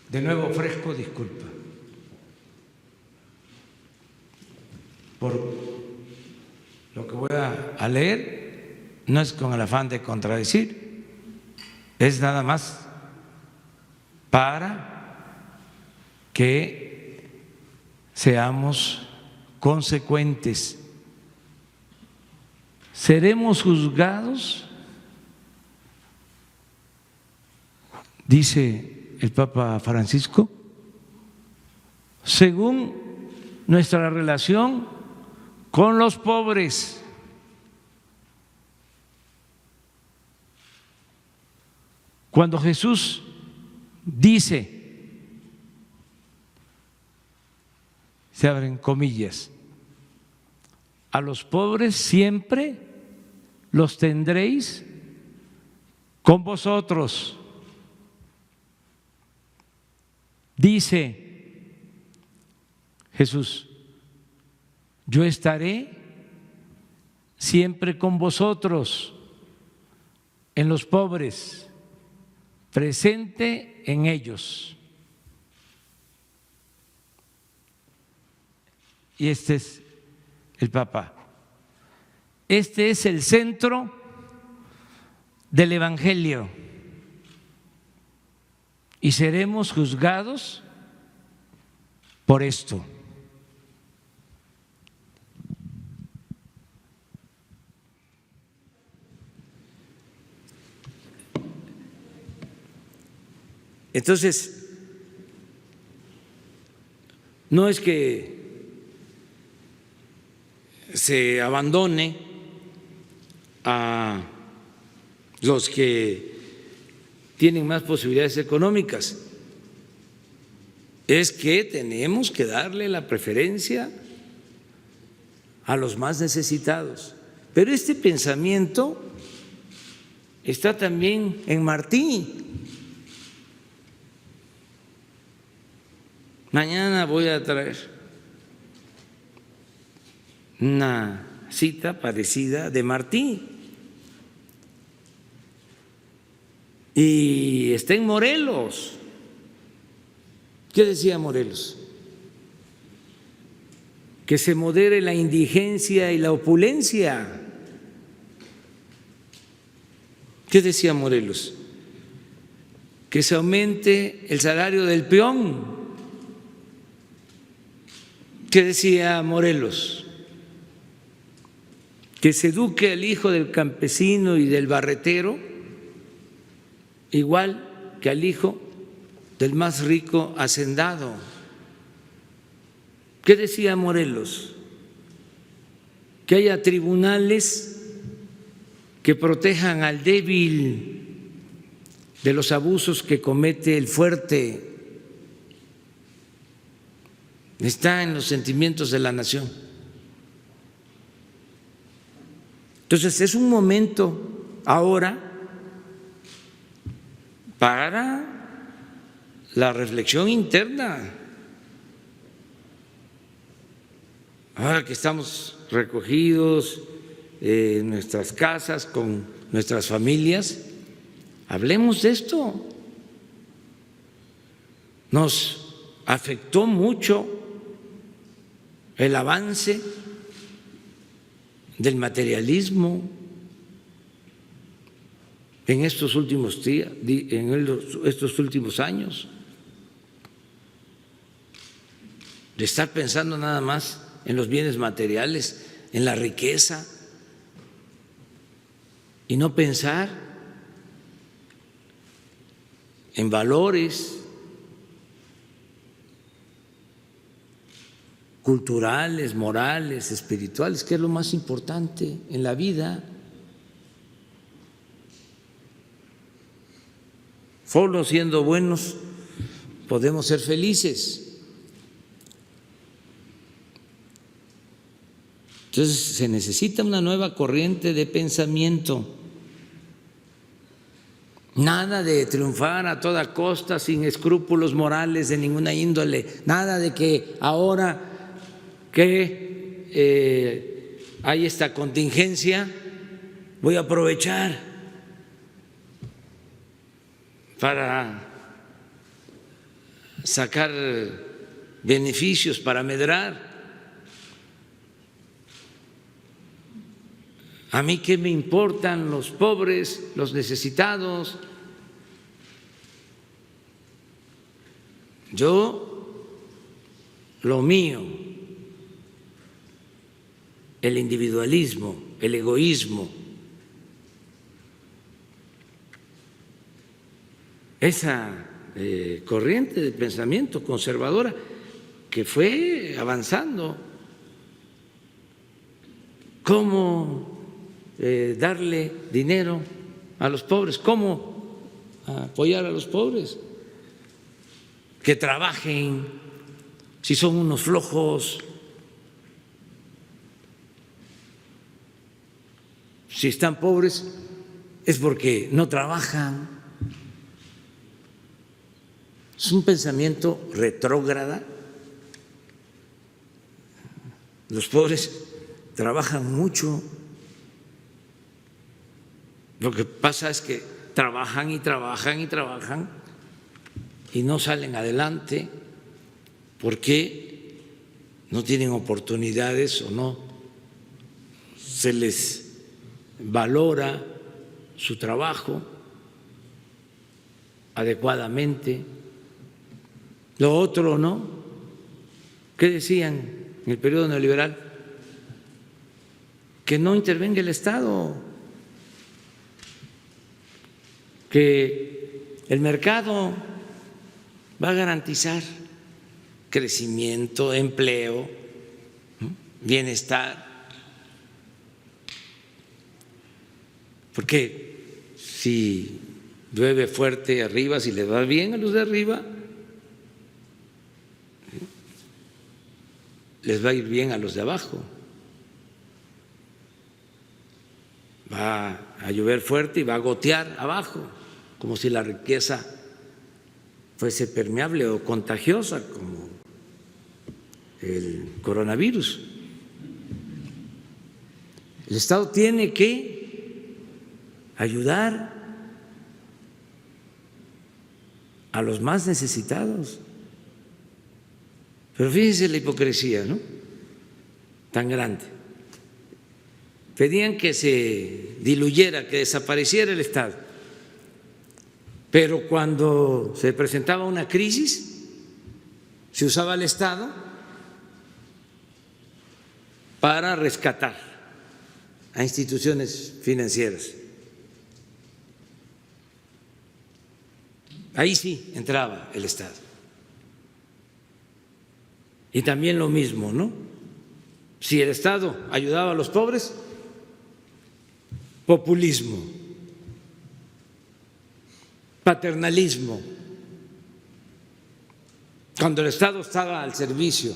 De nuevo ofrezco disculpa por lo que voy a leer. No es con el afán de contradecir, es nada más para que seamos consecuentes. Seremos juzgados, dice el Papa Francisco, según nuestra relación con los pobres. Cuando Jesús dice, se abren comillas, a los pobres siempre los tendréis con vosotros. Dice Jesús, yo estaré siempre con vosotros en los pobres, presente en ellos. Y este es el Papa. Este es el centro del Evangelio. Y seremos juzgados por esto. Entonces, no es que se abandone a los que tienen más posibilidades económicas, es que tenemos que darle la preferencia a los más necesitados. Pero este pensamiento está también en Martí. Mañana voy a traer una cita parecida de Martí y está en Morelos. ¿Qué decía Morelos? Que se modere la indigencia y la opulencia. ¿Qué decía Morelos? Que se aumente el salario del peón. ¿Qué decía Morelos? Que se eduque al hijo del campesino y del barretero igual que al hijo del más rico hacendado. ¿Qué decía Morelos? Que haya tribunales que protejan al débil de los abusos que comete el fuerte. Está en los sentimientos de la nación. Entonces es un momento ahora para la reflexión interna. Ahora que estamos recogidos en nuestras casas con nuestras familias, hablemos de esto. Nos afectó mucho el avance del materialismo en estos últimos días, en estos últimos años, de estar pensando nada más en los bienes materiales, en la riqueza, y no pensar en valores culturales, morales, espirituales, que es lo más importante en la vida. Solo siendo buenos podemos ser felices. Entonces se necesita una nueva corriente de pensamiento. Nada de triunfar a toda costa, sin escrúpulos morales de ninguna índole. Nada de que ahora que hay esta contingencia voy a aprovechar para sacar beneficios, para medrar. A mí qué me importan los pobres, los necesitados. Yo, lo mío, el individualismo, el egoísmo, esa corriente de pensamiento conservadora que fue avanzando. ¿Cómo darle dinero a los pobres? ¿Cómo apoyar a los pobres? Que trabajen, si son unos flojos, si están pobres es porque no trabajan. Es un pensamiento retrógrada. Los pobres trabajan mucho. Lo que pasa es que trabajan y trabajan y trabajan y no salen adelante porque no tienen oportunidades o no se les valora su trabajo adecuadamente. Lo otro, ¿no? ¿Qué decían en el periodo neoliberal? Que no intervenga el Estado, que el mercado va a garantizar crecimiento, empleo, bienestar. Porque si llueve fuerte arriba, si les va bien a los de arriba, les va a ir bien a los de abajo. Va a llover fuerte y va a gotear abajo, como si la riqueza fuese permeable o contagiosa, como el coronavirus. El Estado tiene que ayudar a los más necesitados. Pero fíjense la hipocresía, ¿no? Tan grande. Pedían que se diluyera, que desapareciera el Estado. Pero cuando se presentaba una crisis, se usaba el Estado para rescatar a instituciones financieras. Ahí sí entraba el Estado. Y también lo mismo, ¿no? Si el Estado ayudaba a los pobres, populismo, paternalismo. Cuando el Estado estaba al servicio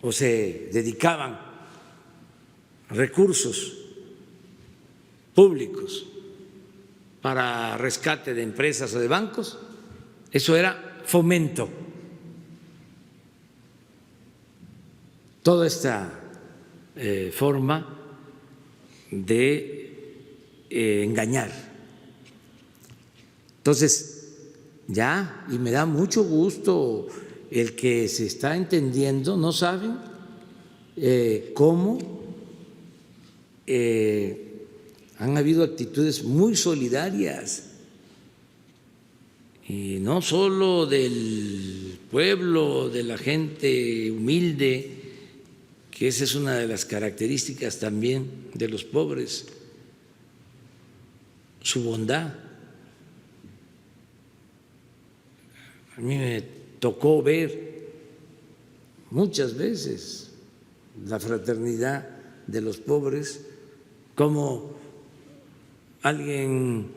o se dedicaban recursos públicos para rescate de empresas o de bancos, eso era fomento. Toda esta forma de engañar. Entonces, ya, y me da mucho gusto el que se está entendiendo, no saben cómo han habido actitudes muy solidarias, y no solo del pueblo, de la gente humilde, que esa es una de las características también de los pobres, su bondad. A mí me tocó ver muchas veces la fraternidad de los pobres, como alguien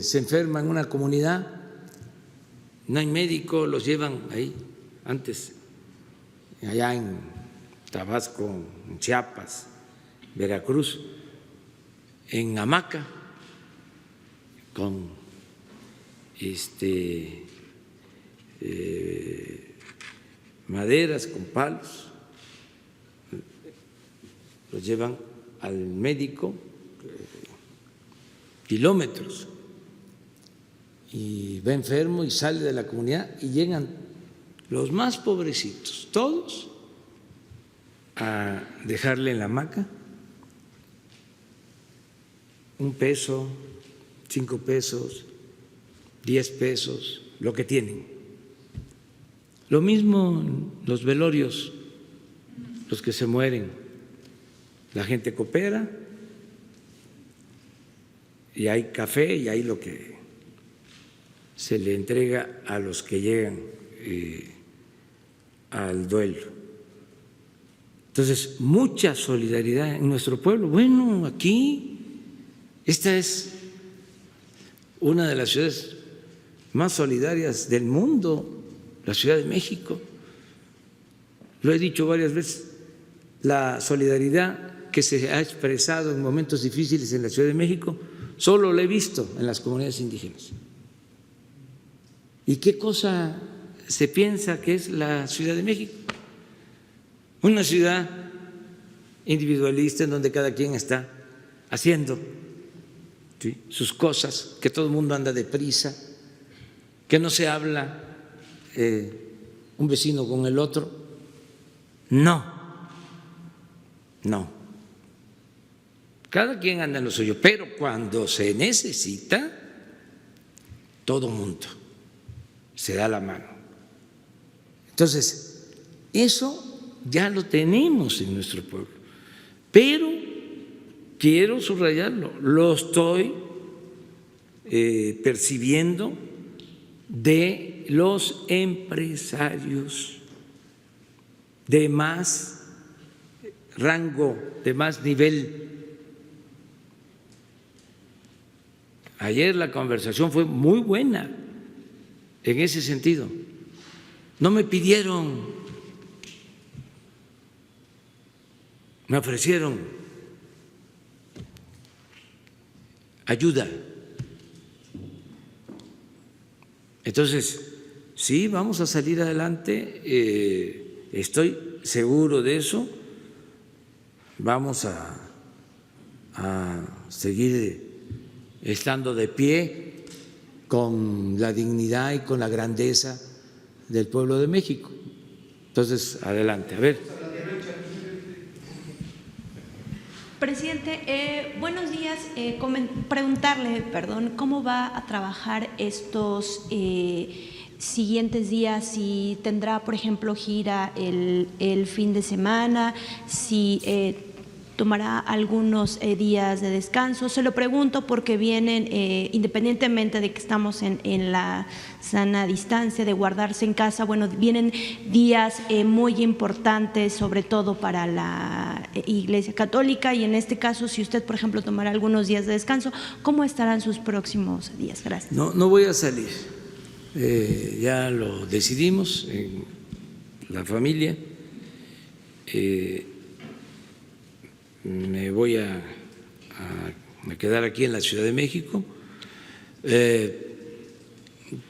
se enferma en una comunidad, no hay médico, los llevan ahí, antes, allá en Tabasco, en Chiapas, Veracruz, en hamaca, con maderas, con palos, los llevan al médico kilómetros, y va enfermo y sale de la comunidad y llegan los más pobrecitos, todos, a dejarle en la hamaca $1, $5, $10, lo que tienen. Lo mismo los velorios, los que se mueren, la gente coopera y hay café y hay lo que se le entrega a los que llegan al duelo. Entonces, mucha solidaridad en nuestro pueblo. Bueno, aquí, esta es una de las ciudades más solidarias del mundo, la Ciudad de México. Lo he dicho varias veces, la solidaridad que se ha expresado en momentos difíciles en la Ciudad de México, solo la he visto en las comunidades indígenas. ¿Y qué cosa se piensa que es la Ciudad de México? Una ciudad individualista en donde cada quien está haciendo sus cosas, que todo el mundo anda deprisa, que no se habla un vecino con el otro. No. Cada quien anda en lo suyo, pero cuando se necesita, todo mundo se da la mano. Entonces, eso ya lo tenemos en nuestro pueblo, pero quiero subrayarlo, lo estoy percibiendo de los empresarios de más rango, de más nivel. Ayer la conversación fue muy buena en ese sentido. No me pidieron, me ofrecieron ayuda. Entonces, sí, vamos a salir adelante, estoy seguro de eso, vamos a seguir estando de pie con la dignidad y con la grandeza del pueblo de México. Entonces, adelante. A ver. Presidente, buenos días. Preguntarle, ¿cómo va a trabajar estos siguientes días? Si tendrá, por ejemplo, gira el fin de semana, si tomará algunos días de descanso. Se lo pregunto porque vienen, independientemente de que estamos en la sana distancia de guardarse en casa, bueno, vienen días muy importantes, sobre todo para la Iglesia Católica, y en este caso, si usted, por ejemplo, tomará algunos días de descanso, ¿cómo estarán sus próximos días? Gracias. No voy a salir, ya lo decidimos en la familia. Me voy a a quedar aquí en la Ciudad de México.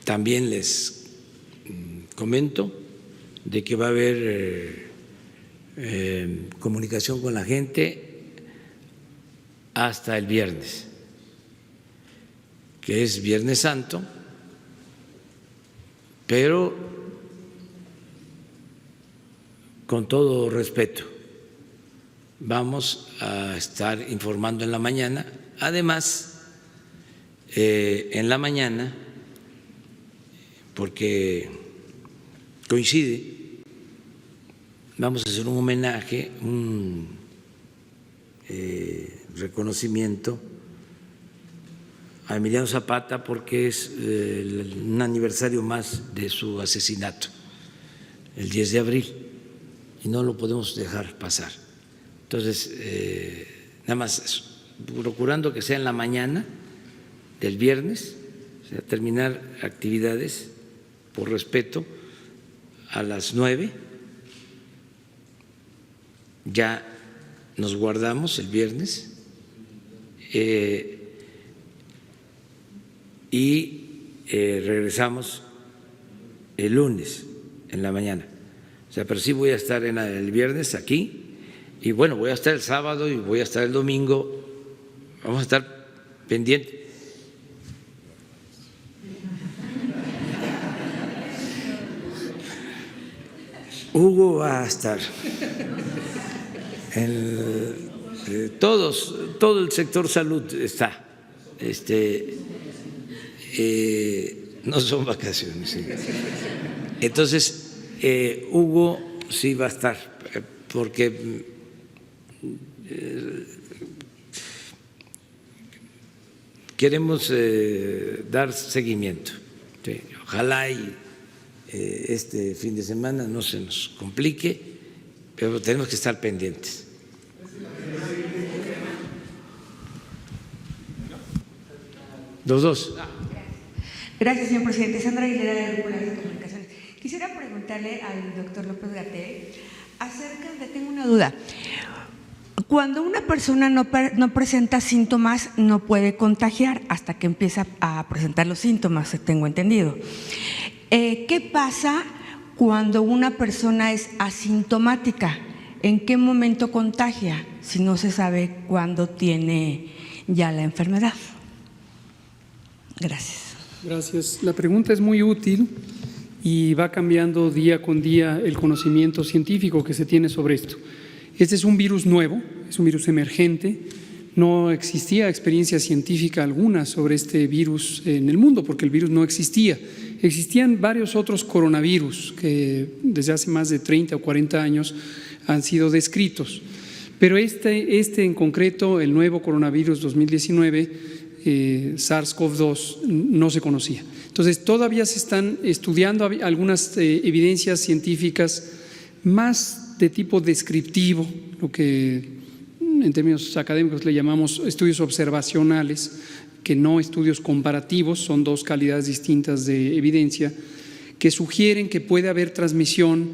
También les comento de que va a haber comunicación con la gente hasta el viernes, que es Viernes Santo, pero con todo respeto vamos a estar informando en la mañana. Además, en la mañana, porque coincide, vamos a hacer un homenaje, un reconocimiento a Emiliano Zapata, porque es un aniversario más de su asesinato, el 10 de abril, y no lo podemos dejar pasar. Entonces, nada más eso, procurando que sea en la mañana del viernes, o sea, terminar actividades por respeto a las 9, ya nos guardamos el viernes y regresamos el lunes en la mañana. O sea, pero sí voy a estar el viernes aquí y bueno, voy a estar el sábado y voy a estar el domingo. Vamos a estar pendientes. Hugo va a estar, todo el sector salud está, no son vacaciones. Sí. Entonces, Hugo sí va a estar, porque queremos dar seguimiento. Sí. Ojalá y este fin de semana no se nos complique, pero tenemos que estar pendientes. Los dos. Gracias, señor presidente. Sandra Aguilera, de Grupo de Comunicaciones. Quisiera preguntarle al doctor López-Gatell acerca de, tengo una duda. Cuando una persona no presenta síntomas, no puede contagiar hasta que empieza a presentar los síntomas, tengo entendido. ¿Qué pasa cuando una persona es asintomática? ¿En qué momento contagia si no se sabe cuándo tiene ya la enfermedad? Gracias. Gracias. La pregunta es muy útil y va cambiando día con día el conocimiento científico que se tiene sobre esto. Este es un virus nuevo, es un virus emergente. No existía experiencia científica alguna sobre este virus en el mundo porque el virus no existía. Existían varios otros coronavirus que desde hace más de 30 o 40 años han sido descritos, pero este en concreto, el nuevo coronavirus 2019, SARS-CoV-2, no se conocía. Entonces todavía se están estudiando algunas evidencias científicas más de tipo descriptivo, lo que en términos académicos le llamamos estudios observacionales, que no estudios comparativos, son dos calidades distintas de evidencia, que sugieren que puede haber transmisión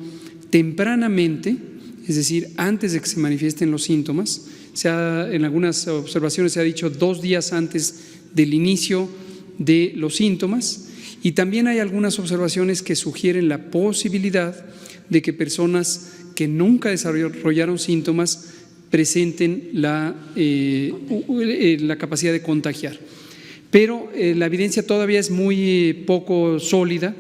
tempranamente, es decir, antes de que se manifiesten los síntomas. En algunas observaciones se ha dicho 2 días antes del inicio de los síntomas, y también hay algunas observaciones que sugieren la posibilidad de que personas que nunca desarrollaron síntomas presenten la capacidad de contagiar. Pero la evidencia todavía es muy poco sólida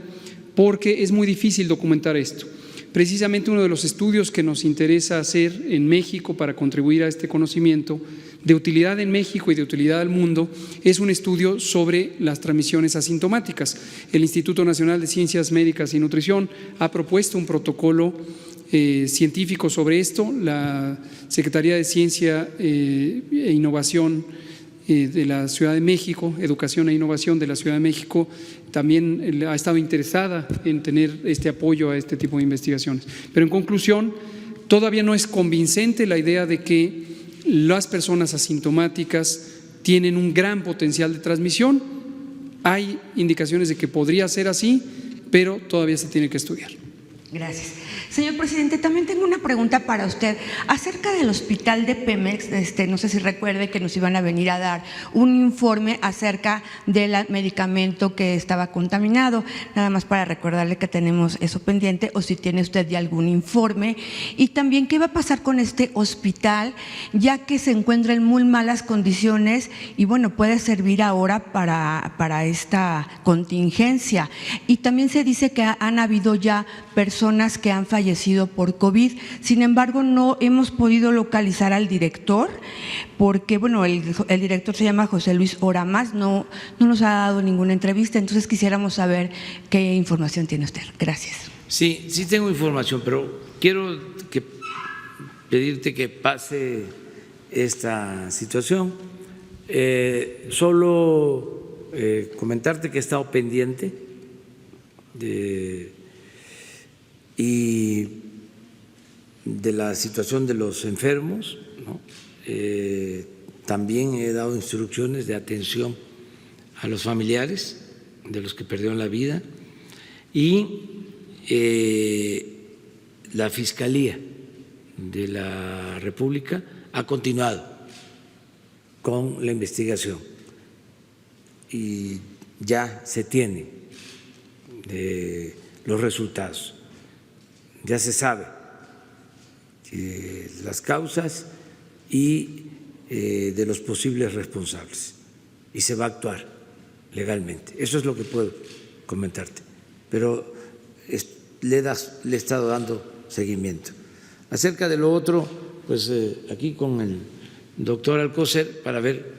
porque es muy difícil documentar esto. Precisamente uno de los estudios que nos interesa hacer en México para contribuir a este conocimiento de utilidad en México y de utilidad al mundo es un estudio sobre las transmisiones asintomáticas. El Instituto Nacional de Ciencias Médicas y Nutrición ha propuesto un protocolo científico sobre esto. La Secretaría de Ciencia e Innovación de la Ciudad de México, Educación e Innovación de la Ciudad de México, también ha estado interesada en tener este apoyo a este tipo de investigaciones. Pero en conclusión, todavía no es convincente la idea de que las personas asintomáticas tienen un gran potencial de transmisión. Hay indicaciones de que podría ser así, pero todavía se tiene que estudiar. Gracias. Señor presidente, también tengo una pregunta para usted acerca del hospital de Pemex. No sé si recuerde que nos iban a venir a dar un informe acerca del medicamento que estaba contaminado. Nada más para recordarle que tenemos eso pendiente, o si tiene usted ya algún informe. Y también, ¿qué va a pasar con este hospital, ya que se encuentra en muy malas condiciones y bueno, puede servir ahora para esta contingencia? Y también se dice que han habido ya personas que han fallecido por COVID. Sin embargo, no hemos podido localizar al director, porque bueno, el director se llama José Luis Oramas, no nos ha dado ninguna entrevista, entonces quisiéramos saber qué información tiene usted. Gracias. Sí tengo información, pero quiero pedirte que pase esta situación. Solo comentarte que he estado pendiente y de la situación de los enfermos, ¿no? También he dado instrucciones de atención a los familiares de los que perdieron la vida, y la Fiscalía de la República ha continuado con la investigación y ya se tiene los resultados, ya se sabe las causas y de los posibles responsables, y se va a actuar legalmente. Eso es lo que puedo comentarte, pero le he estado dando seguimiento. Acerca de lo otro, pues aquí con el doctor Alcocer para ver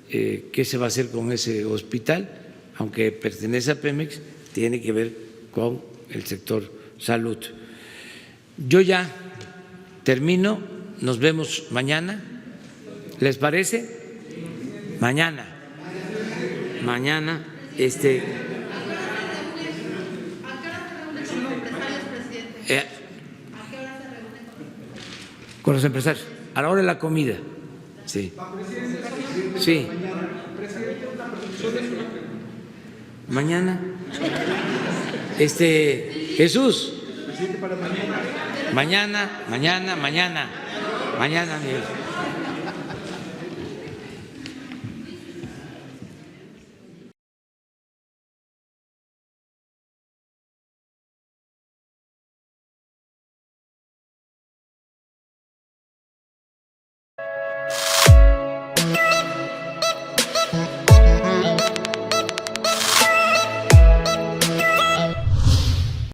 qué se va a hacer con ese hospital, aunque pertenece a Pemex, tiene que ver con el sector salud. Yo ya termino, nos vemos mañana. ¿Les parece? Mañana. Con los empresarios, a la hora de la comida. Sí. Mañana. Jesús. Mañana, Miguel.